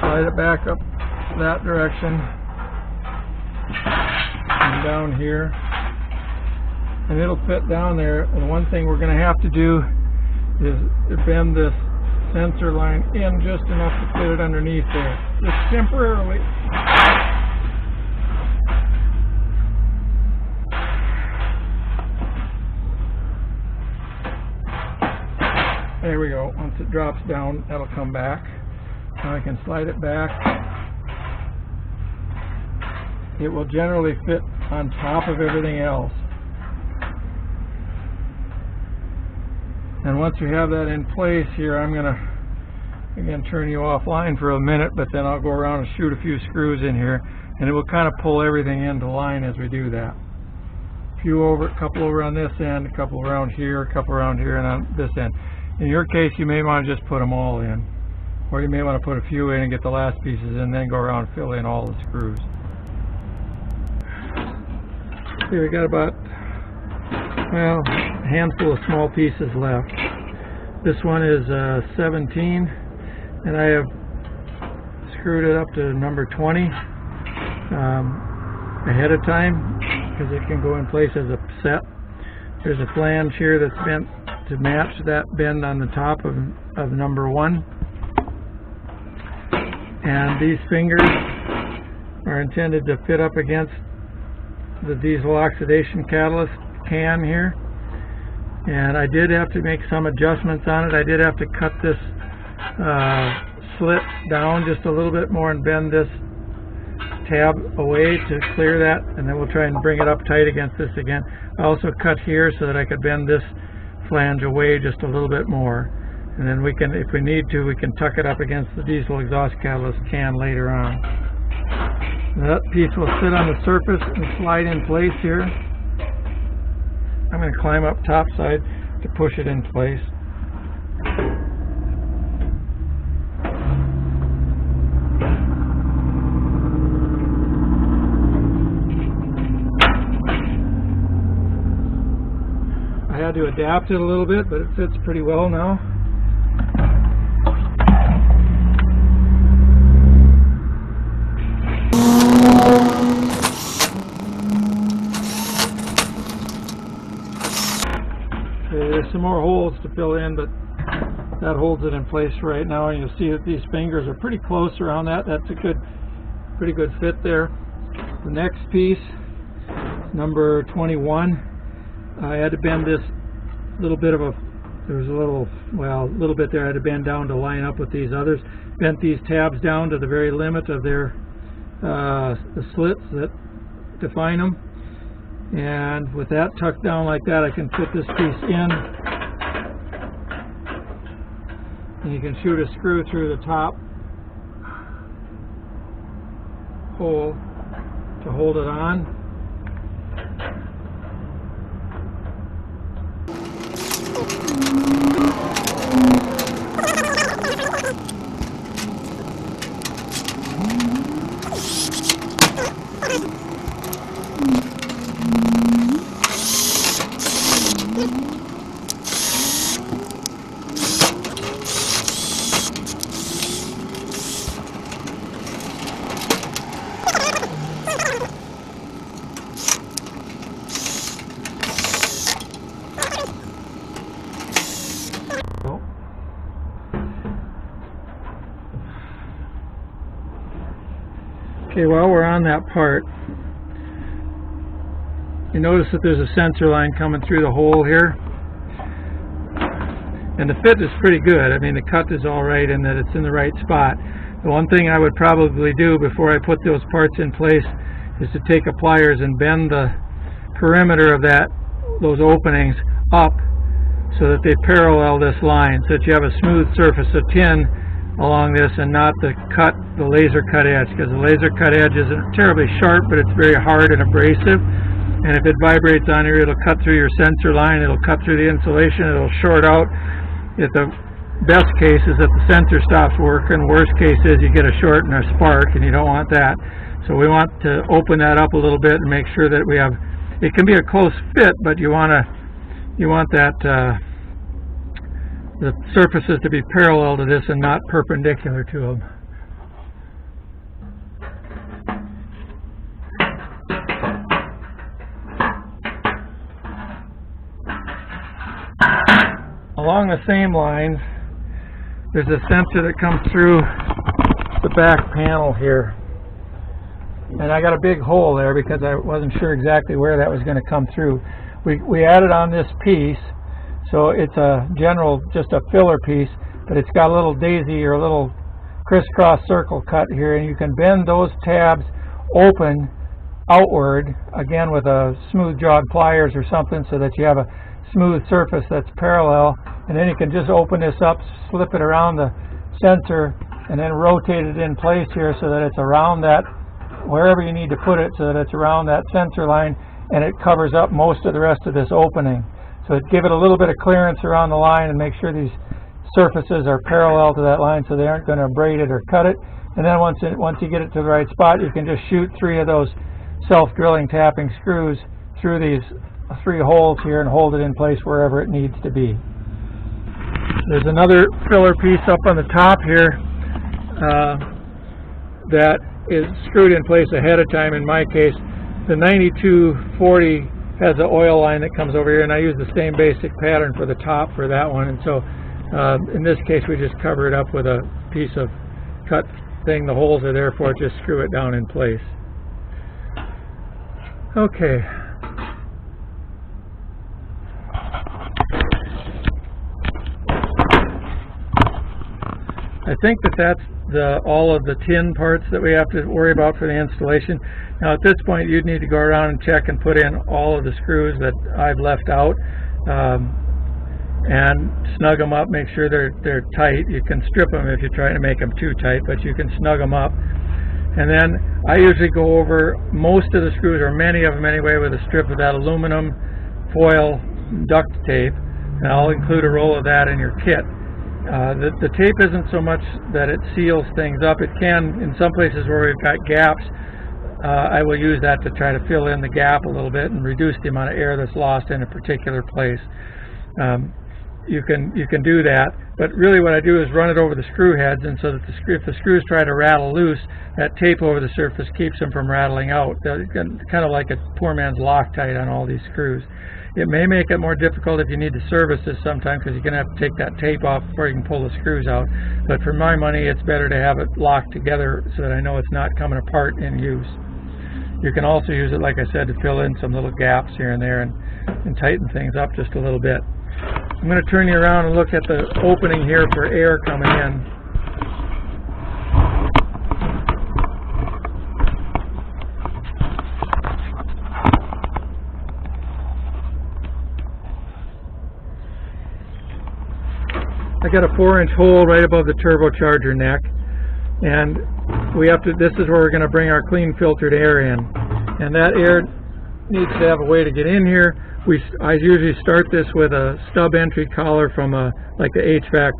Slide it back up that direction and down here, and it'll fit down there. And one thing we're going to have to do is bend this sensor line in just enough to fit it underneath there, just temporarily. There we go. Once it drops down, that'll come back. Now I can slide it back. It will generally fit on top of everything else. And once we have that in place here, I'm going to again turn you offline for a minute, but then I'll go around and shoot a few screws in here, and it will kind of pull everything into line as we do that. A few over, a couple over on this end, a couple around here, a couple around here, and on this end. In your case, you may want to just put them all in. Or you may want to put a few in and get the last pieces and then go around and fill in all the screws. Here we got about, well, a handful of small pieces left. This one is 17, and I have screwed it up to number 20 ahead of time because it can go in place as a set. There's a flange here that's bent to match that bend on the top of number 1. And these fingers are intended to fit up against the diesel oxidation catalyst can here. And I did have to make some adjustments on it. I did have to cut this slit down just a little bit more and bend this tab away to clear that, and then we'll try and bring it up tight against this again. I also cut here so that I could bend this flange away just a little bit more. And then we can, if we need to, we can tuck it up against the diesel exhaust catalyst can later on. That piece will sit on the surface and slide in place here. I'm going to climb up top side to push it in place. I had to adapt it a little bit, but it fits pretty well now. There's some more holes to fill in, but that holds it in place right now, and you'll see that these fingers are pretty close around that. That's a pretty good fit there. The next piece, number 21, I had to bend this little bit of a There was a little bit there I had to bend down to line up with these others. Bent these tabs down to the very limit of their the slits that define them. And with that tucked down like that, I can fit this piece in. And you can shoot a screw through the top hole to hold it on. Okay, while we're on that part, you notice that there's a sensor line coming through the hole here. And the fit is pretty good. I mean, the cut is all right and that it's in the right spot. The one thing I would probably do before I put those parts in place is to take a pliers and bend the perimeter of those openings up so that they parallel this line, so that you have a smooth surface of tin along this and not the laser cut edge, because the laser cut edge isn't terribly sharp, but it's very hard and abrasive, and if it vibrates on here, it'll cut through your sensor line, it'll cut through the insulation, it'll short out. If the best case is that the sensor stops working, worst case is you get a short and a spark, and you don't want that. So we want to open that up a little bit and make sure that we have, it can be a close fit, but you want that the surfaces to be parallel to this and not perpendicular to them. Along the same lines, there's a sensor that comes through the back panel here. And I got a big hole there because I wasn't sure exactly where that was going to come through. We added on this piece, so it's a general, just a filler piece, but it's got a little daisy or a little crisscross circle cut here, and you can bend those tabs open outward, again with a smooth jawed pliers or something, so that you have a smooth surface that's parallel, and then you can just open this up, slip it around the sensor, and then rotate it in place here so that it's around that, wherever you need to put it, so that it's around that sensor line, and it covers up most of the rest of this opening. So give it a little bit of clearance around the line and make sure these surfaces are parallel to that line so they aren't going to abrade it or cut it. And then once you get it to the right spot, you can just shoot 3 of those self-drilling tapping screws through these 3 holes here and hold it in place wherever it needs to be. There's another filler piece up on the top here that is screwed in place ahead of time. In my case, the 9240 has an oil line that comes over here, and I use the same basic pattern for the top for that one. And so in this case, we just cover it up with a piece of cut thing. The holes are there for it, just screw it down in place. Okay. I think that's all of the tin parts that we have to worry about for the installation. Now at this point you'd need to go around and check and put in all of the screws that I've left out and snug them up, make sure they're tight. You can strip them if you're trying to make them too tight, but you can snug them up. And then I usually go over most of the screws, or many of them anyway, with a strip of that aluminum foil duct tape, and I'll include a roll of that in your kit. The tape isn't so much that it seals things up. It can, in some places where we've got gaps, I will use that to try to fill in the gap a little bit and reduce the amount of air that's lost in a particular place. You can do that, but really what I do is run it over the screw heads, and so that if the screws try to rattle loose, that tape over the surface keeps them from rattling out. Kind of like a poor man's Loctite on all these screws. It may make it more difficult if you need to service this sometime, because you're going to have to take that tape off before you can pull the screws out. But for my money, it's better to have it locked together so that I know it's not coming apart in use. You can also use it, like I said, to fill in some little gaps here and there and tighten things up just a little bit. I'm going to turn you around and look at the opening here for air coming in. I got a 4-inch hole right above the turbocharger neck, and this is where we're going to bring our clean filtered air in, and that air needs to have a way to get in here. I usually start this with a stub entry collar from like the HVAC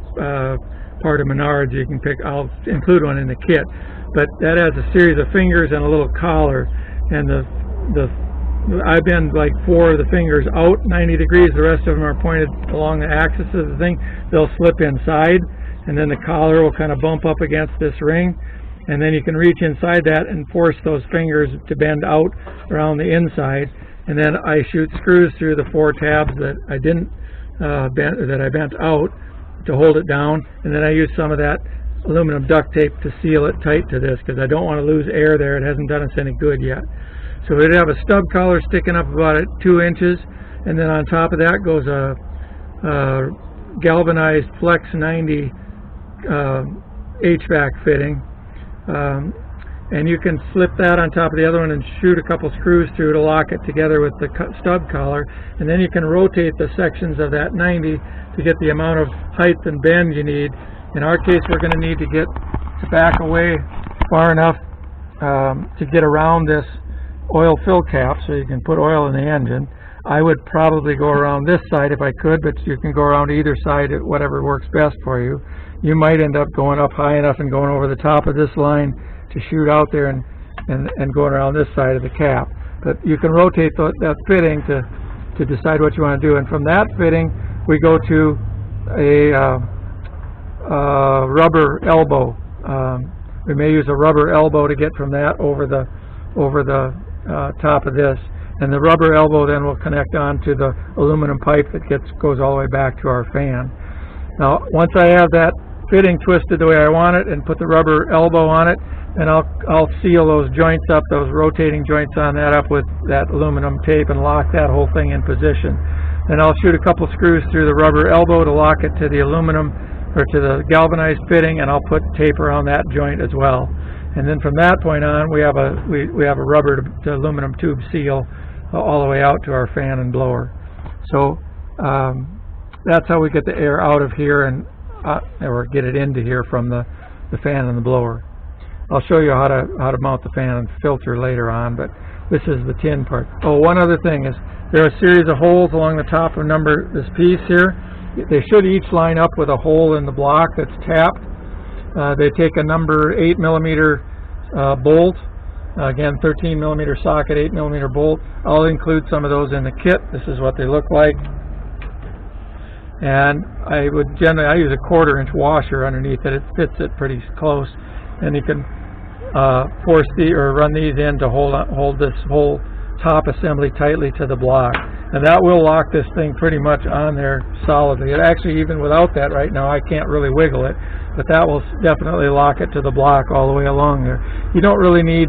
part of Menards. You can pick. I'll include one in the kit, but that has a series of fingers and a little collar, and I bend like 4 of the fingers out 90 degrees. The rest of them are pointed along the axis of the thing. They'll slip inside, and then the collar will kind of bump up against this ring, and then you can reach inside that and force those fingers to bend out around the inside. And then I shoot screws through the 4 tabs that I didn't I bent out to hold it down, and then I use some of that aluminum duct tape to seal it tight to this, because I don't want to lose air there. It hasn't done us any good yet. So we'd have a stub collar sticking up about 2 inches, and then on top of that goes a galvanized Flex 90 HVAC fitting, and you can slip that on top of the other one and shoot a couple screws through to lock it together with the stub collar, and then you can rotate the sections of that 90 to get the amount of height and bend you need. In our case, we're going to need to get to back away far enough to get around this oil fill cap so you can put oil in the engine. I would probably go around this side if I could, but you can go around either side, whatever works best for you. You might end up going up high enough and going over the top of this line to shoot out there and going around this side of the cap. But you can rotate that fitting to decide what you want to do. And from that fitting, we go to a rubber elbow. We may use a rubber elbow to get from that over the top of this, and the rubber elbow then will connect onto the aluminum pipe that goes all the way back to our fan. Now, once I have that fitting twisted the way I want it and put the rubber elbow on it, and I'll seal those joints up, those rotating joints on that up with that aluminum tape, and lock that whole thing in position. Then I'll shoot a couple screws through the rubber elbow to lock it to the aluminum or to the galvanized fitting, and I'll put tape around that joint as well. And then from that point on, we have a rubber to aluminum tube seal all the way out to our fan and blower. So that's how we get the air out of here or get it into here from the fan and the blower. I'll show you how to mount the fan and filter later on, but this is the tin part. Oh, one other thing is there are a series of holes along the top of this piece here. They should each line up with a hole in the block that's tapped. They take a number 8mm bolt, again 13mm socket, 8mm bolt. I'll include some of those in the kit. This is what they look like. And I use a 1/4-inch washer underneath it. It fits it pretty close, and you can run these in to hold this whole top assembly tightly to the block, and that will lock this thing pretty much on there solidly. It actually, even without that right now, I can't really wiggle it, but that will definitely lock it to the block all the way along there. You don't really need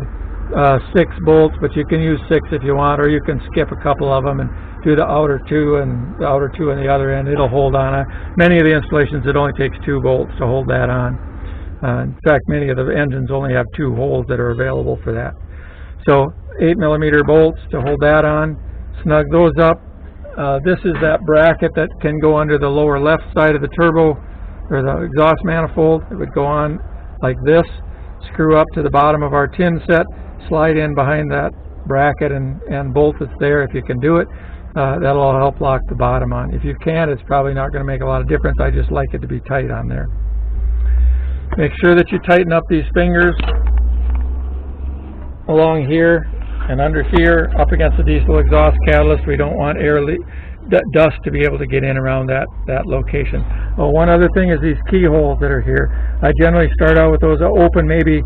6 bolts, but you can use 6 if you want, or you can skip a couple of them and do the outer 2 and the outer 2 on the other end. It'll hold on. Many of the installations, it only takes 2 bolts to hold that on. In fact, many of the engines only have 2 holes that are available for that. So 8mm bolts to hold that on. Snug those up. This is that bracket that can go under the lower left side of the turbo or the exhaust manifold. It would go on like this. Screw up to the bottom of our tin set. Slide in behind that bracket and bolt that's there if you can do it. That'll help lock the bottom on. If you can't, it's probably not going to make a lot of difference. I just like it to be tight on there. Make sure that you tighten up these fingers along here and under here up against the diesel exhaust catalyst. We don't want dust to be able to get in around that location. Oh, one other thing is these keyholes that are here. I generally start out with those open maybe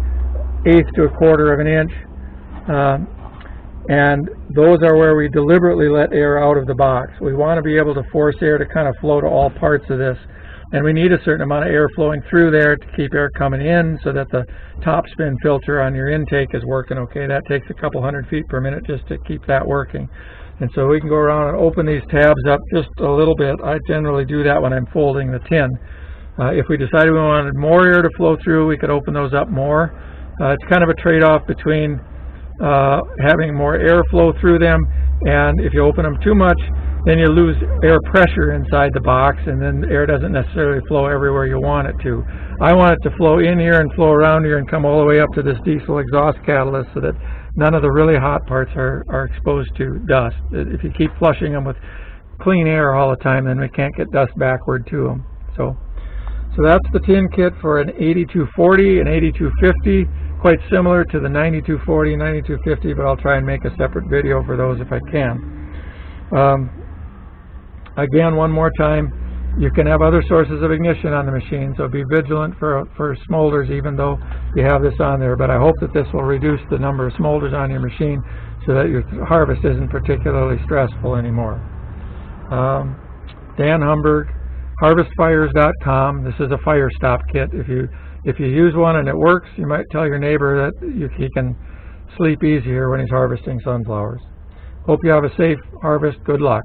1/8 to 1/4 of an inch. And those are where we deliberately let air out of the box. We want to be able to force air to kind of flow to all parts of this. And we need a certain amount of air flowing through there to keep air coming in so that the top spin filter on your intake is working okay. That takes a couple hundred feet per minute just to keep that working. And so we can go around and open these tabs up just a little bit. I generally do that when I'm folding the tin. If we decided we wanted more air to flow through, we could open those up more. It's kind of a trade-off between having more air flow through them, and if you open them too much, then you lose air pressure inside the box, and then air doesn't necessarily flow everywhere you want it to. I want it to flow in here and flow around here and come all the way up to this diesel exhaust catalyst so that none of the really hot parts are exposed to dust. If you keep flushing them with clean air all the time, then we can't get dust backward to them. So that's the tin kit for an 8240 and 8250. Quite similar to the 9240 and 9250, but I'll try and make a separate video for those if I can. Again, one more time, you can have other sources of ignition on the machine, so be vigilant for smolders even though you have this on there. But I hope that this will reduce the number of smolders on your machine so that your harvest isn't particularly stressful anymore. Dan Humberg, HarvestFires.com. This is a fire stop kit. If you use one and it works, you might tell your neighbor that he can sleep easier when he's harvesting sunflowers. Hope you have a safe harvest. Good luck.